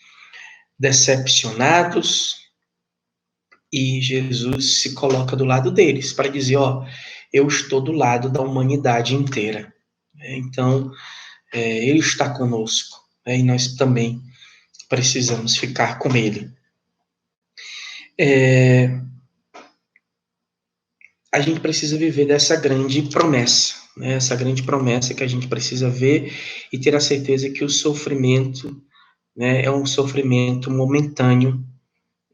S1: decepcionados, e Jesus se coloca do lado deles para dizer, ó, eu estou do lado da humanidade inteira. Então, ele está conosco, e nós também precisamos ficar com ele. A gente precisa viver dessa grande promessa, né? Essa grande promessa que a gente precisa ver e ter a certeza que o sofrimento, né, é um sofrimento momentâneo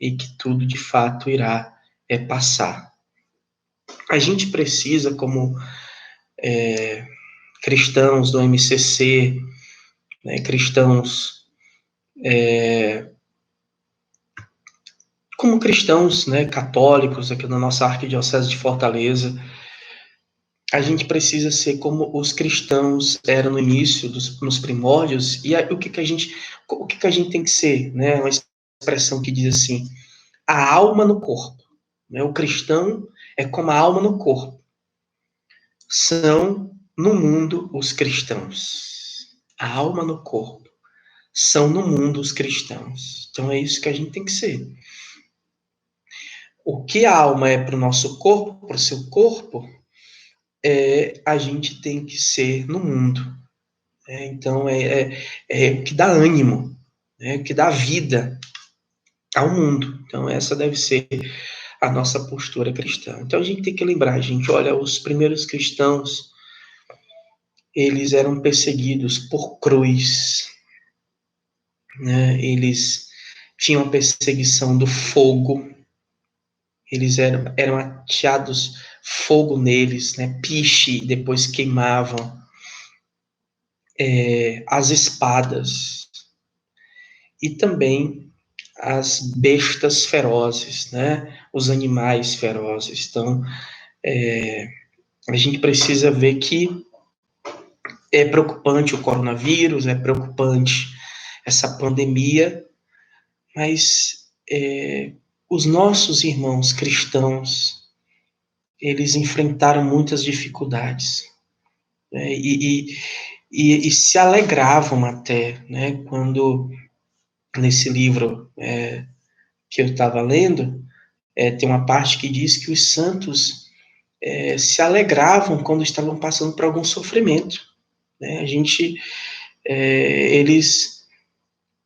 S1: e que tudo de fato irá passar. A gente precisa, como cristãos do MCC, né, cristãos, como cristãos, né, católicos aqui na nossa Arquidiocese de Fortaleza, a gente precisa ser como os cristãos eram no início, nos primórdios, e o que a gente tem que ser, né? Uma expressão que diz assim, a alma no corpo, né? O cristão é como a alma no corpo. São, no mundo, os cristãos. A alma no corpo. São, no mundo, os cristãos. Então, é isso que a gente tem que ser. O que a alma é para o nosso corpo, para o seu corpo, a gente tem que ser no mundo. Então, é o que dá ânimo, o que dá vida ao mundo. Então, essa deve ser a nossa postura cristã. Então, a gente tem que lembrar, gente, olha, os primeiros cristãos, eles eram perseguidos por cruz, né? Eles tinham perseguição do fogo, eles eram ateados fogo neles, né? Piche, depois queimavam, as espadas, e também as bestas ferozes, né? Os animais ferozes. Então, a gente precisa ver que é preocupante o coronavírus, é preocupante essa pandemia, mas os nossos irmãos cristãos, eles enfrentaram muitas dificuldades, né? E se alegravam até, né? Quando, nesse livro que eu estava lendo, tem uma parte que diz que os santos se alegravam quando estavam passando por algum sofrimento, né?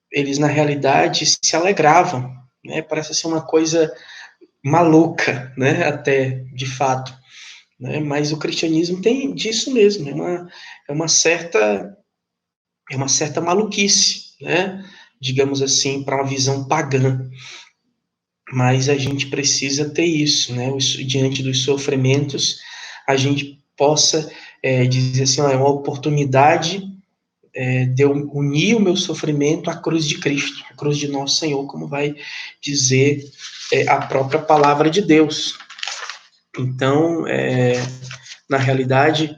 S1: Eles na realidade se alegravam, né? Parece ser uma coisa maluca, né? Até de fato, né? Mas o cristianismo tem disso mesmo, é uma certa maluquice, né? Digamos assim, para uma visão pagã. Mas a gente precisa ter isso, né? Diante dos sofrimentos, a gente possa dizer assim, ó, é uma oportunidade de eu unir o meu sofrimento à cruz de Cristo, à cruz de nosso Senhor, como vai dizer a própria palavra de Deus. Então, na realidade,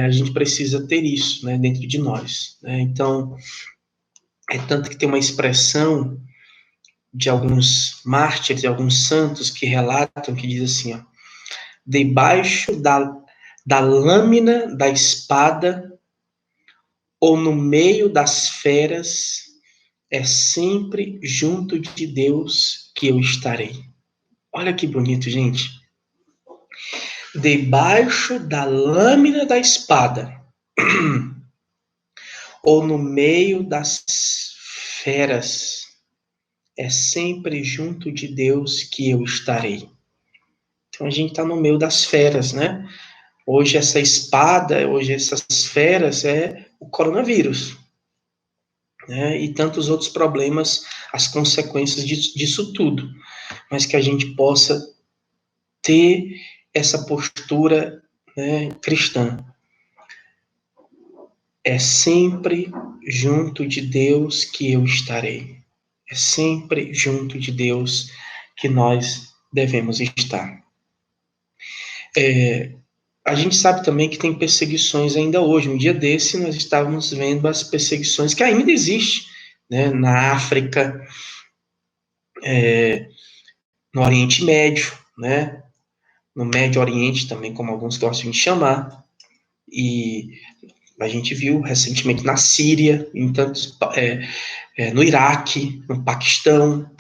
S1: a gente precisa ter isso, né, dentro de nós, né? Então, tanto que tem uma expressão de alguns mártires, de alguns santos que relatam, que diz assim, ó, debaixo da lâmina da espada ou no meio das feras, é sempre junto de Deus que eu estarei. Olha que bonito, gente. Debaixo da lâmina da espada, ou no meio das feras, é sempre junto de Deus que eu estarei. Então a gente está no meio das feras, né? Hoje essa espada, hoje essas feras é o coronavírus, né? E tantos outros problemas, as consequências disso tudo. Mas que a gente possa ter essa postura, né, cristã. É sempre junto de Deus que eu estarei. É sempre junto de Deus que nós devemos estar. A gente sabe também que tem perseguições ainda hoje. Um dia desse, nós estávamos vendo as perseguições que ainda existem, né, na África, no Oriente Médio, né, no Médio Oriente também, como alguns gostam de chamar. E a gente viu recentemente na Síria, em tantos, no Iraque, no Paquistão.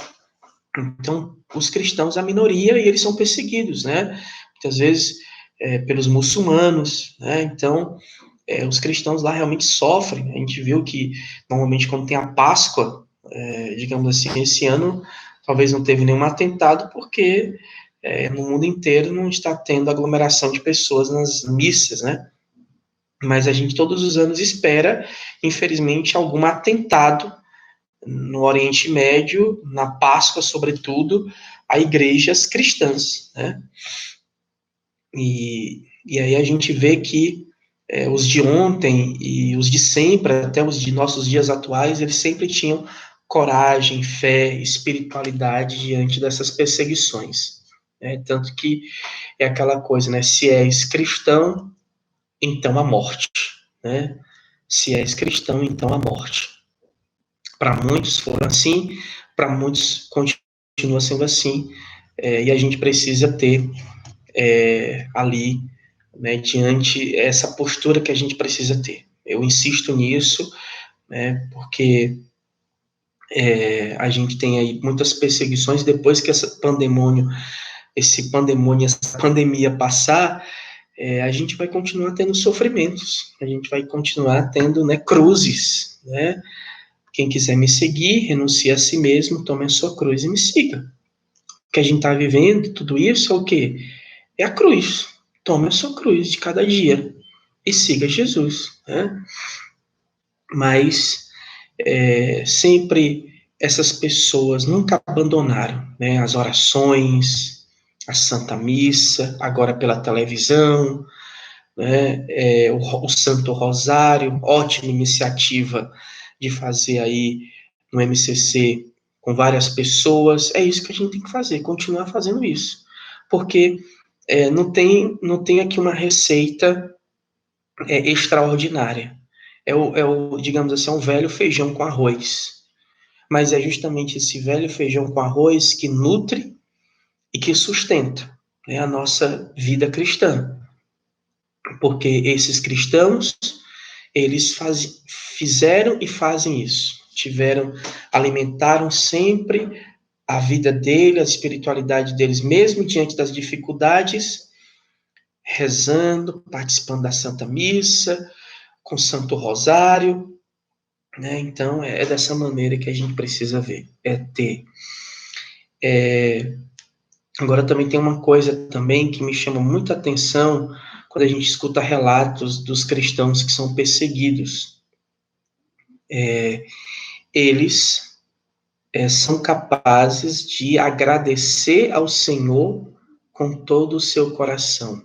S1: Então, os cristãos, a minoria, e eles são perseguidos, né? Muitas vezes pelos muçulmanos, né? Então, os cristãos lá realmente sofrem. A gente viu que, normalmente, quando tem a Páscoa, digamos assim, esse ano, talvez não teve nenhum atentado, porque no mundo inteiro não está tendo aglomeração de pessoas nas missas, né? Mas a gente todos os anos espera, infelizmente, algum atentado no Oriente Médio, na Páscoa, sobretudo, a igrejas cristãs, né? E aí a gente vê que os de ontem e os de sempre, até os de nossos dias atuais, eles sempre tinham coragem, fé, espiritualidade diante dessas perseguições. Né? Tanto que é aquela coisa, né? Se és cristão, então a morte, né? Se és cristão, então a morte. Para muitos foram assim, para muitos continua sendo assim, e a gente precisa ter ali, né, diante essa postura que a gente precisa ter. Eu insisto nisso, né, porque a gente tem aí muitas perseguições depois que essa essa pandemia passar, a gente vai continuar tendo sofrimentos, a gente vai continuar tendo, né, cruzes, né? Quem quiser me seguir, renuncie a si mesmo, tome a sua cruz e me siga. O que a gente está vivendo, tudo isso é o quê? É a cruz. Tome a sua cruz de cada dia e siga Jesus. Né? Mas sempre essas pessoas nunca abandonaram, né, as orações, a Santa Missa, agora pela televisão, né, o Santo Rosário, ótima iniciativa de fazer aí no MCC com várias pessoas. É isso que a gente tem que fazer, continuar fazendo isso, porque não tem aqui uma receita extraordinária. Digamos assim, é um velho feijão com arroz. Mas é justamente esse velho feijão com arroz que nutre e que sustenta, né, a nossa vida cristã. Porque esses cristãos, eles fizeram e fazem isso. Alimentaram sempre a vida deles, a espiritualidade deles, mesmo diante das dificuldades, rezando, participando da Santa Missa, com o Santo Rosário, né? Então, é dessa maneira que a gente precisa ver, ter. Agora, também tem uma coisa também que me chama muita atenção quando a gente escuta relatos dos cristãos que são perseguidos. Eles são capazes de agradecer ao Senhor com todo o seu coração.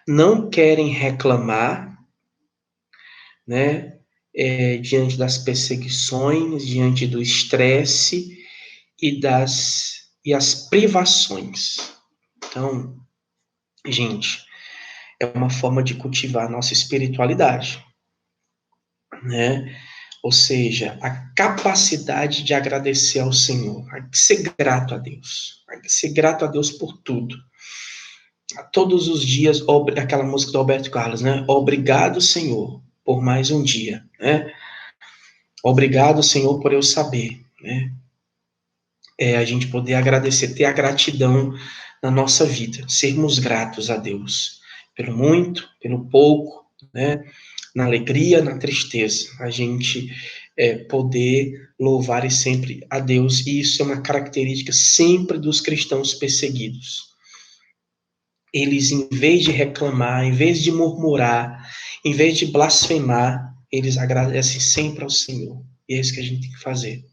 S1: Não querem reclamar, né, diante das perseguições, diante do estresse e as privações. Então, gente, é uma forma de cultivar a nossa espiritualidade, né? Ou seja, a capacidade de agradecer ao Senhor, a ser grato a Deus, a ser grato a Deus por tudo. A todos os dias, aquela música do Roberto Carlos, né? Obrigado, Senhor, por mais um dia, né? Obrigado, Senhor, por eu saber, né? A gente poder agradecer, ter a gratidão na nossa vida, sermos gratos a Deus, pelo muito, pelo pouco, né? Na alegria, na tristeza, a gente poder louvar sempre a Deus, e isso é uma característica sempre dos cristãos perseguidos. Eles, em vez de reclamar, em vez de murmurar, em vez de blasfemar, eles agradecem sempre ao Senhor. E é isso que a gente tem que fazer.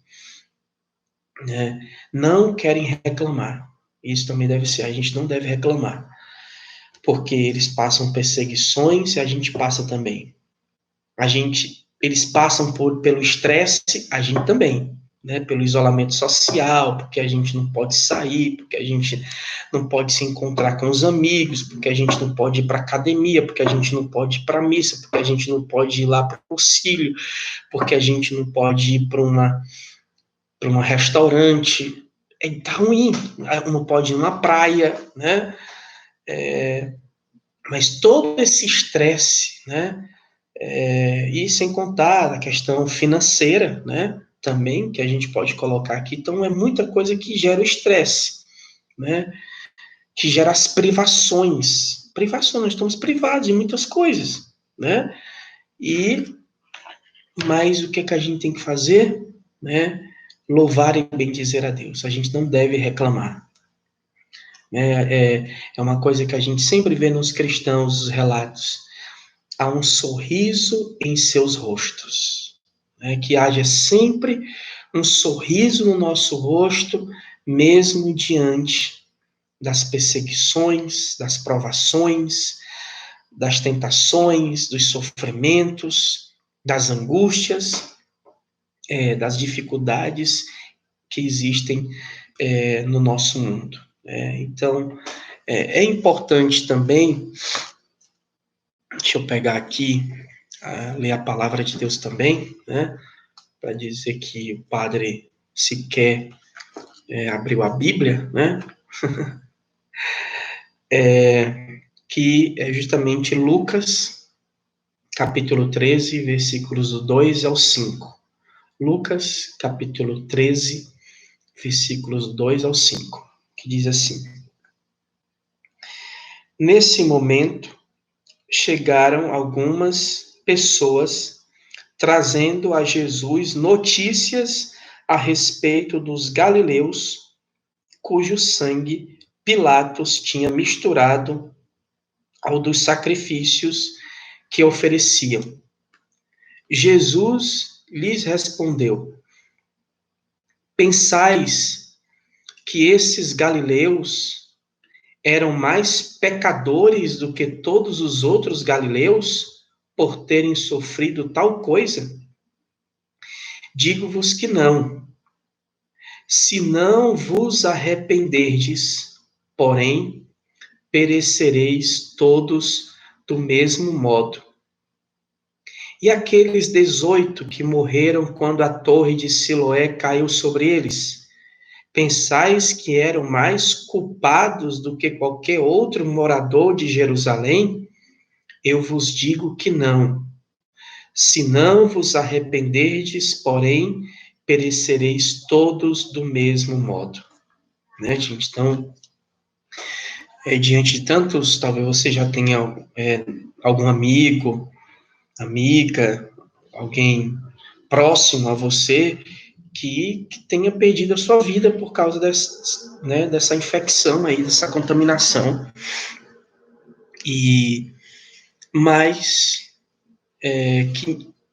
S1: Né? Não querem reclamar. Isso também deve ser. A gente não deve reclamar. Porque eles passam perseguições e a gente passa também. Eles passam pelo estresse, a gente também. Né, pelo isolamento social, porque a gente não pode sair, porque a gente não pode se encontrar com os amigos, porque a gente não pode ir para academia, porque a gente não pode ir para missa, porque a gente não pode ir lá para o auxílio, porque a gente não pode ir para um restaurante. Tá ruim, não pode ir numa praia, né? Mas todo esse estresse, né? E sem contar a questão financeira, né? Também, que a gente pode colocar aqui. Então, é muita coisa que gera o estresse, né? Que gera as privações. Privações, nós estamos privados de muitas coisas, né? Mas o que a gente tem que fazer, né? Louvar e bendizer a Deus. A gente não deve reclamar. É uma coisa que a gente sempre vê nos cristãos, os relatos. Há um sorriso em seus rostos. Que haja sempre um sorriso no nosso rosto, mesmo diante das perseguições, das provações, das tentações, dos sofrimentos, das angústias, das dificuldades que existem no nosso mundo. Então, é importante também, deixa eu pegar aqui, ler a palavra de Deus também, né? Para dizer que o padre sequer abriu a Bíblia, né? Que é justamente Lucas, capítulo 13, versículos do 2 ao 5. Lucas, capítulo 13, versículos do 2 ao 5, que diz assim: Nesse momento, chegaram algumas pessoas trazendo a Jesus notícias a respeito dos galileus, cujo sangue Pilatos tinha misturado ao dos sacrifícios que ofereciam. Jesus lhes respondeu: Pensais que esses galileus eram mais pecadores do que todos os outros galileus por terem sofrido tal coisa? Digo-vos que não. Se não vos arrependerdes, porém, perecereis todos do mesmo modo. E aqueles 18 que morreram quando a torre de Siloé caiu sobre eles, pensais que eram mais culpados do que qualquer outro morador de Jerusalém? Eu vos digo que não. Se não vos arrependerdes, porém, perecereis todos do mesmo modo. Né, gente? Então, diante de tantos, talvez você já tenha algum amigo, amiga, alguém próximo a você que tenha perdido a sua vida por causa dessa infecção aí, dessa contaminação. Mas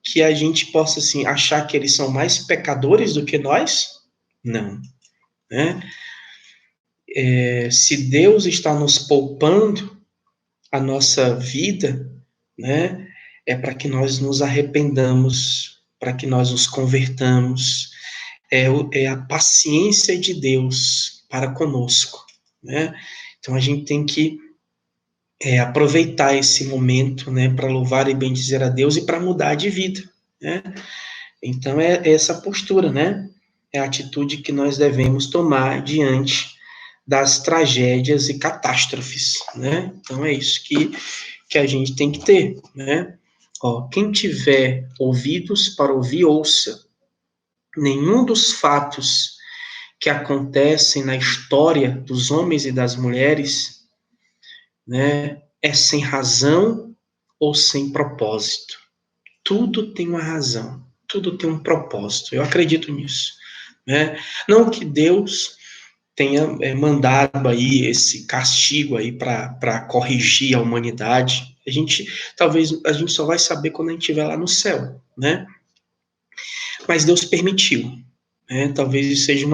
S1: que a gente possa assim, achar que eles são mais pecadores do que nós? Não. Né? Se Deus está nos poupando a nossa vida, né, é para que nós nos arrependamos, para que nós nos convertamos. É a paciência de Deus para conosco, né? Então a gente tem que aproveitar esse momento, né, para louvar e bendizer a Deus e para mudar de vida, né? Então é essa postura, né? É a atitude que nós devemos tomar diante das tragédias e catástrofes, né? Então é isso que a gente tem que ter, né? Quem tiver ouvidos para ouvir, ouça. Nenhum dos fatos que acontecem na história dos homens e das mulheres, né, é sem razão ou sem propósito. Tudo tem uma razão. Tudo tem um propósito. Eu acredito nisso, né? Não que Deus tenha mandado aí esse castigo aí para corrigir a humanidade. Talvez a gente só vai saber quando a gente estiver lá no céu, né? Mas Deus permitiu, né? Talvez isso seja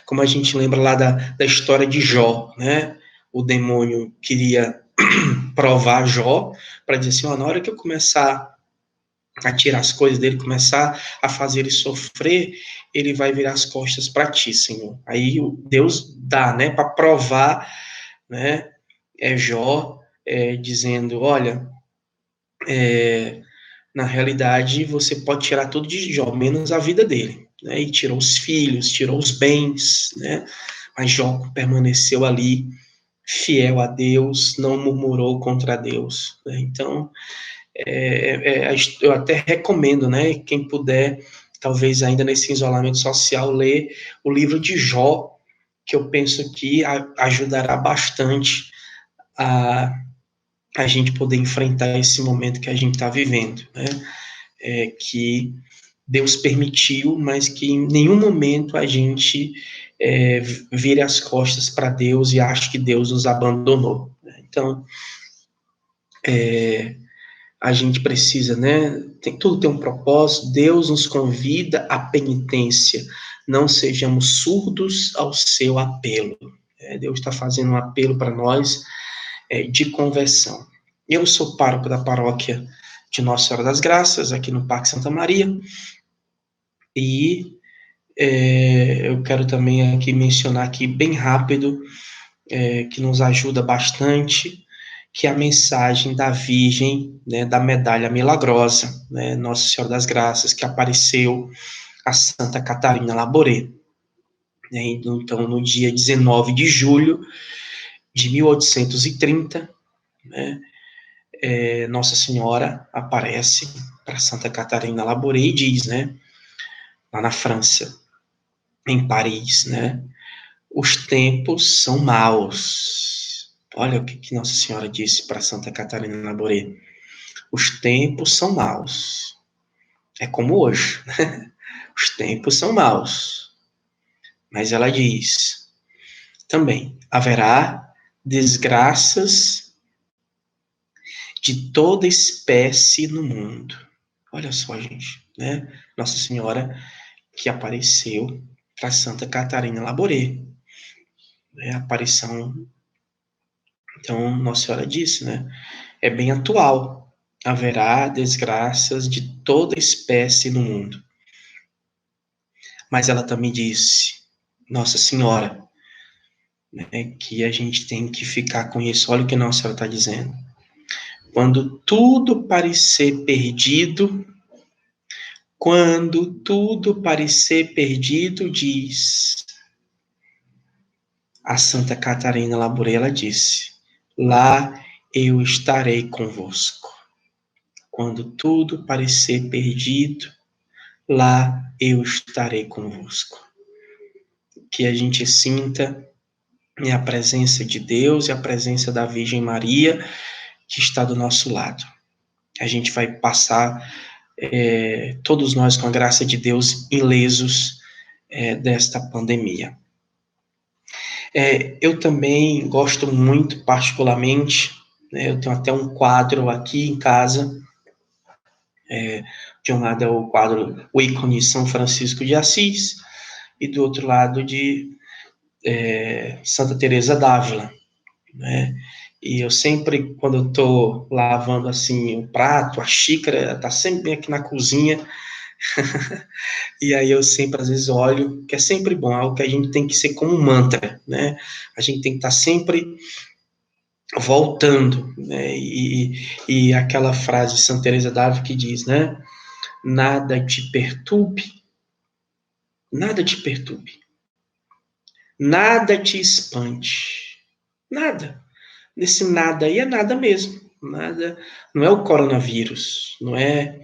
S1: como a gente lembra lá da história de Jó, né? O demônio queria provar Jó para dizer assim, ó, na hora que eu começar a tirar as coisas dele, começar a fazer ele sofrer, ele vai virar as costas para ti, Senhor. Aí Deus dá, né, para provar, né, Jó, dizendo, olha, na realidade você pode tirar tudo de Jó, menos a vida dele, né, e tirou os filhos, tirou os bens, né, mas Jó permaneceu ali, fiel a Deus, não murmurou contra Deus, né? Então, eu até recomendo, né, quem puder, talvez ainda nesse isolamento social, ler o livro de Jó, que eu penso que ajudará bastante a gente poder enfrentar esse momento que a gente está vivendo, né? Que Deus permitiu, mas que em nenhum momento a gente vire as costas para Deus e ache que Deus nos abandonou. Então, a gente precisa, né? Tudo tem um propósito. Deus nos convida à penitência. Não sejamos surdos ao seu apelo. Deus está fazendo um apelo para nós de conversão. Eu sou pároco da paróquia de Nossa Senhora das Graças, aqui no Parque Santa Maria, e eu quero também aqui mencionar aqui bem rápido, que nos ajuda bastante, que é a mensagem da Virgem, né, da Medalha Milagrosa, né, Nossa Senhora das Graças, que apareceu a Santa Catarina Laboré. Né, então, no dia 19 de julho de 1830, né, Nossa Senhora aparece para Santa Catarina Laboré e diz, né, lá na França, em Paris, né, os tempos são maus. Olha o que Nossa Senhora disse para Santa Catarina Laboré. Os tempos são maus. É como hoje. Os tempos são maus. Mas ela diz também: haverá desgraças de toda espécie no mundo. Olha só, gente, né? Nossa Senhora que apareceu para Santa Catarina Laboré. A aparição. Então, Nossa Senhora disse, né? É bem atual. Haverá desgraças de toda espécie no mundo. Mas ela também disse, Nossa Senhora, né, que a gente tem que ficar com isso. Olha o que Nossa Senhora está dizendo. Quando tudo parecer perdido, diz a Santa Catarina Laboré, ela disse, lá eu estarei convosco. Quando tudo parecer perdido, lá eu estarei convosco. Que a gente sinta a presença de Deus e a presença da Virgem Maria, que está do nosso lado. A gente vai passar, todos nós, com a graça de Deus, ilesos desta pandemia. Eu também gosto muito, particularmente, né, eu tenho até um quadro aqui em casa, de um lado é o quadro, o ícone de São Francisco de Assis, e do outro lado de Santa Teresa d'Ávila, né? E eu sempre, quando eu estou lavando assim o prato, a xícara, tá sempre bem aqui na cozinha, e aí eu sempre, às vezes, olho, que é sempre bom, é algo que a gente tem que ser como um mantra, né? A gente tem que estar sempre voltando, né? E aquela frase de Santa Teresa d'Ávila que diz, né? Nada te perturbe, nada te perturbe, nada te espante, nada. Nesse nada aí é nada mesmo, nada, não é o coronavírus, não é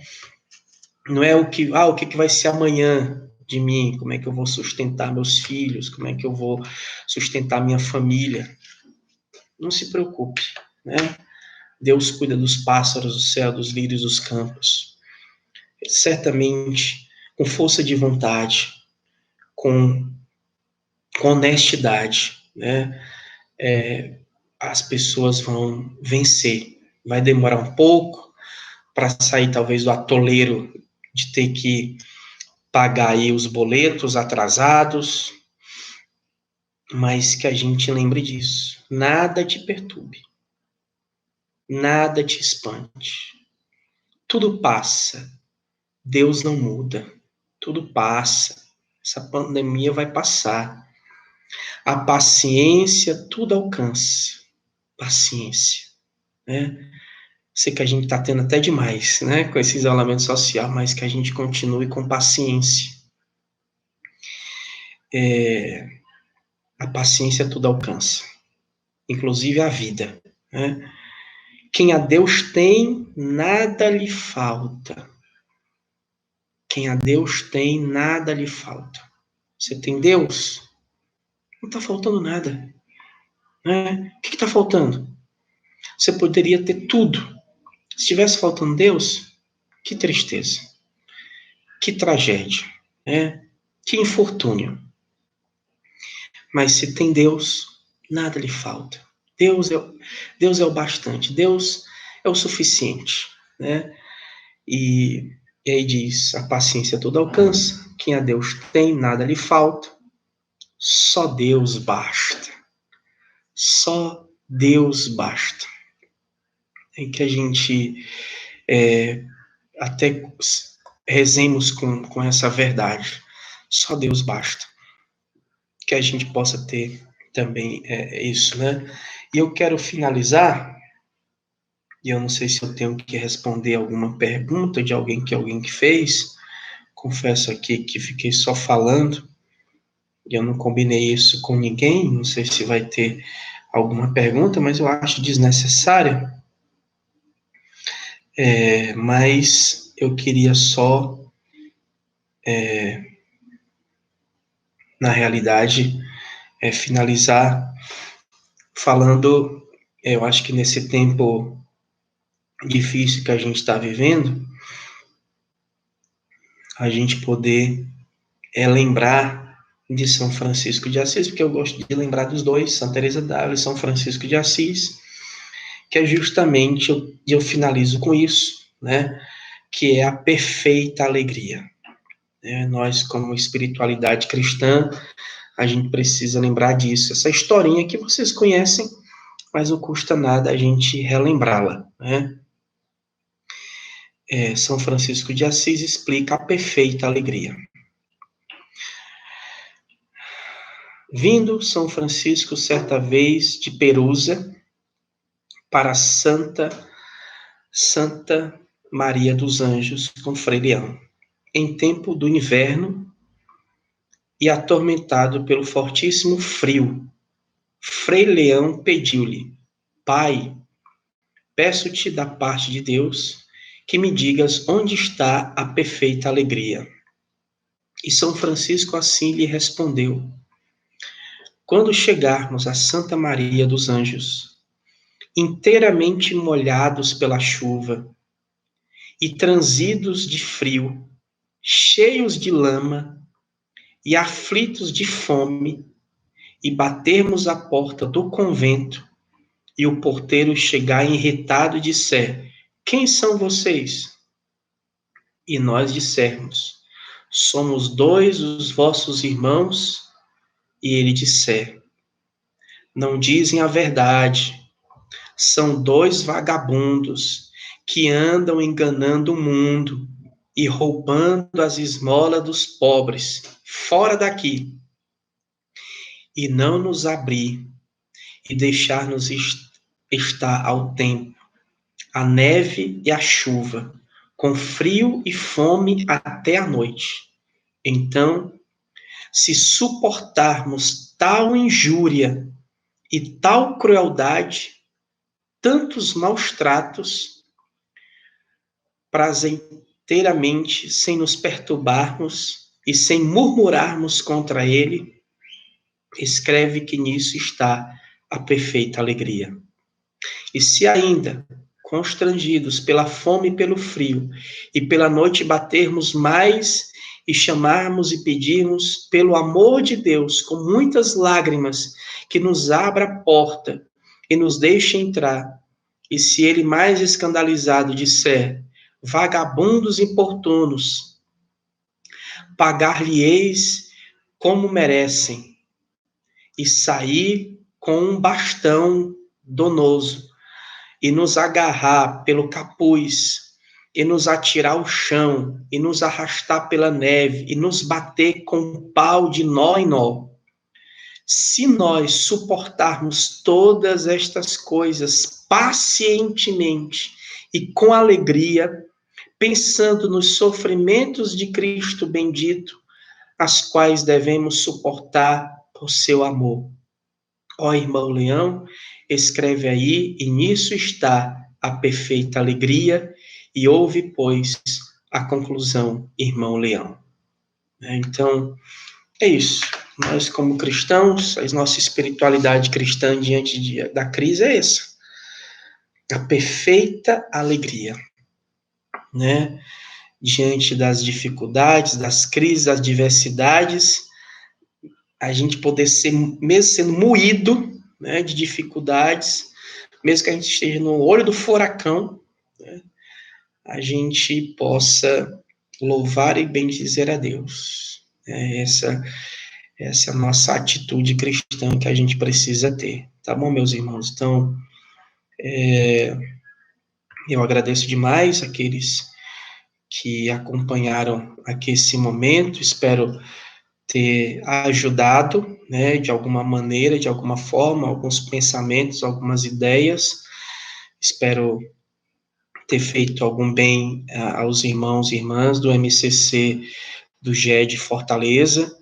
S1: o que vai ser amanhã de mim, como é que eu vou sustentar meus filhos, como é que eu vou sustentar minha família. Não se preocupe, né? Deus cuida dos pássaros do céu, dos lírios dos campos. Certamente com força de vontade, com honestidade, né? As pessoas vão vencer. Vai demorar um pouco para sair talvez do atoleiro de ter que pagar aí os boletos atrasados, mas que a gente lembre disso. Nada te perturbe, nada te espante. Tudo passa, Deus não muda, tudo passa. Essa pandemia vai passar. A paciência tudo alcança. Paciência, né? Sei que a gente está tendo até demais, né, com esse isolamento social, mas que a gente continue com paciência. A paciência tudo alcança, inclusive a vida, né? Quem a Deus tem, nada lhe falta. Quem a Deus tem, nada lhe falta. Você tem Deus? Não está faltando nada, né? O que está faltando? Você poderia ter tudo. Se estivesse faltando Deus, que tristeza, que tragédia, né? Que infortúnio. Mas se tem Deus, nada lhe falta. Deus é o bastante, Deus é o suficiente, né? E aí diz, a paciência tudo alcança, quem a Deus tem, nada lhe falta, só Deus basta. Só Deus basta. É que a gente até rezemos com essa verdade. Só Deus basta. Que a gente possa ter também isso, né? E eu quero finalizar, e eu não sei se eu tenho que responder alguma pergunta de alguém que fez, confesso aqui que fiquei só falando, e eu não combinei isso com ninguém, não sei se vai ter alguma pergunta, mas eu acho desnecessária, mas eu queria só, na realidade, finalizar falando, eu acho que nesse tempo difícil que a gente está vivendo, a gente poder lembrar de São Francisco de Assis, porque eu gosto de lembrar dos dois, Santa Teresa d'Ávila e São Francisco de Assis, que é justamente, eu finalizo com isso, né, que é a perfeita alegria. Nós, como espiritualidade cristã, a gente precisa lembrar disso. Essa historinha que vocês conhecem, mas não custa nada a gente relembrá-la, né? São Francisco de Assis explica a perfeita alegria. Vindo São Francisco certa vez de Perusa para Santa Maria dos Anjos com Frei Leão, em tempo do inverno e atormentado pelo fortíssimo frio, Frei Leão pediu-lhe: Pai, peço-te da parte de Deus que me digas onde está a perfeita alegria. E São Francisco assim lhe respondeu: Quando chegarmos a Santa Maria dos Anjos, inteiramente molhados pela chuva e transidos de frio, cheios de lama e aflitos de fome, e batermos a porta do convento, e o porteiro chegar irritado e disser: Quem são vocês? E nós dissermos: Somos dois os vossos irmãos. E ele disser: Não dizem a verdade, são dois vagabundos que andam enganando o mundo e roubando as esmolas dos pobres, fora daqui. E não nos abrir e deixar-nos estar ao tempo, a neve e a chuva, com frio e fome até a noite. Então, se suportarmos tal injúria e tal crueldade, tantos maus tratos, prazenteiramente, sem nos perturbarmos e sem murmurarmos contra ele, escreve que nisso está a perfeita alegria. E se ainda, constrangidos pela fome e pelo frio, e pela noite batermos mais e chamarmos e pedirmos, pelo amor de Deus, com muitas lágrimas, que nos abra a porta e nos deixe entrar. E se ele mais escandalizado disser, vagabundos importunos, pagar-lhe-eis como merecem, e sair com um bastão donoso, e nos agarrar pelo capuz, e nos atirar ao chão, e nos arrastar pela neve, e nos bater com um pau de nó em nó. Se nós suportarmos todas estas coisas pacientemente e com alegria, pensando nos sofrimentos de Cristo bendito, as quais devemos suportar por seu amor. Ó irmão Leão, escreve aí, e nisso está a perfeita alegria, e ouve, pois, a conclusão, irmão Leão. Então, é isso. Nós, como cristãos, a nossa espiritualidade cristã diante da crise é essa. A perfeita alegria, né? Diante das dificuldades, das crises, das diversidades, a gente poder ser, mesmo sendo moído, né, de dificuldades, mesmo que a gente esteja no olho do furacão, né, a gente possa louvar e bendizer a Deus. Essa é a nossa atitude cristã que a gente precisa ter. Tá bom, meus irmãos? Então, eu agradeço demais aqueles que acompanharam aqui esse momento, espero ter ajudado, né, de alguma maneira, de alguma forma, alguns pensamentos, algumas ideias. Espero ter feito algum bem aos irmãos e irmãs do MCC do GED Fortaleza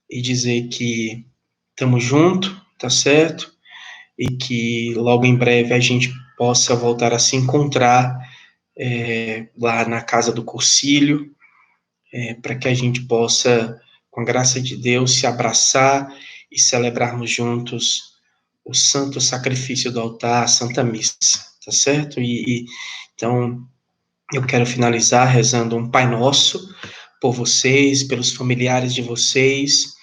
S1: e dizer que estamos juntos, tá certo? E que logo em breve a gente possa voltar a se encontrar lá na Casa do Cursilho, para que a gente possa, com a graça de Deus, se abraçar e celebrarmos juntos o santo sacrifício do altar, a Santa Missa, tá certo? Então, eu quero finalizar rezando um Pai Nosso por vocês, pelos familiares de vocês,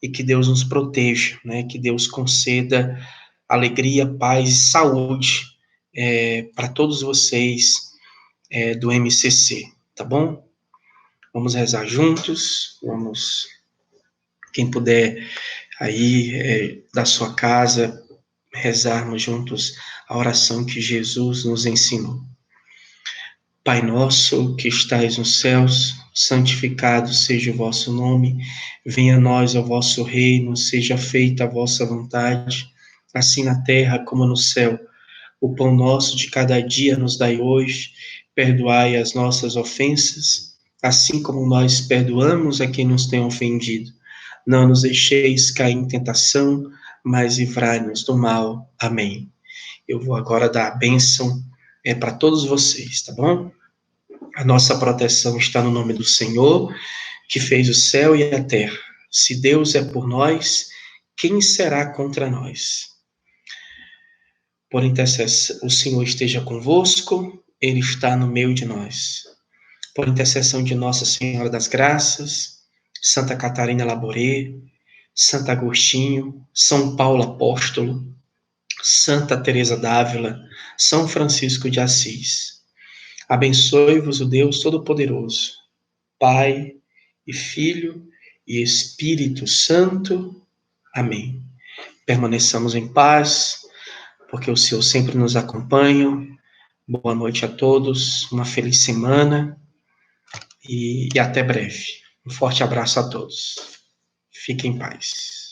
S1: e que Deus nos proteja, né? Que Deus conceda alegria, paz e saúde para todos vocês do MCC, tá bom? Vamos rezar juntos, quem puder aí da sua casa, rezarmos juntos a oração que Jesus nos ensinou. Pai nosso que estais nos céus, santificado seja o vosso nome, venha a nós o vosso reino, seja feita a vossa vontade, assim na terra como no céu. O pão nosso de cada dia nos dai hoje, perdoai as nossas ofensas, assim como nós perdoamos a quem nos tem ofendido. Não nos deixeis cair em tentação, mas livrai-nos do mal. Amém. Eu vou agora dar a bênção para todos vocês, tá bom? A nossa proteção está no nome do Senhor, que fez o céu e a terra. Se Deus é por nós, quem será contra nós? Por intercessão, o Senhor esteja convosco, Ele está no meio de nós. Por intercessão de Nossa Senhora das Graças, Santa Catarina Laboré, Santo Agostinho, São Paulo Apóstolo, Santa Teresa d'Ávila, São Francisco de Assis. Abençoe-vos o Deus Todo-Poderoso, Pai e Filho e Espírito Santo. Amém. Permaneçamos em paz, porque o Senhor sempre nos acompanha. Boa noite a todos, uma feliz semana e até breve. Um forte abraço a todos. Fiquem em paz.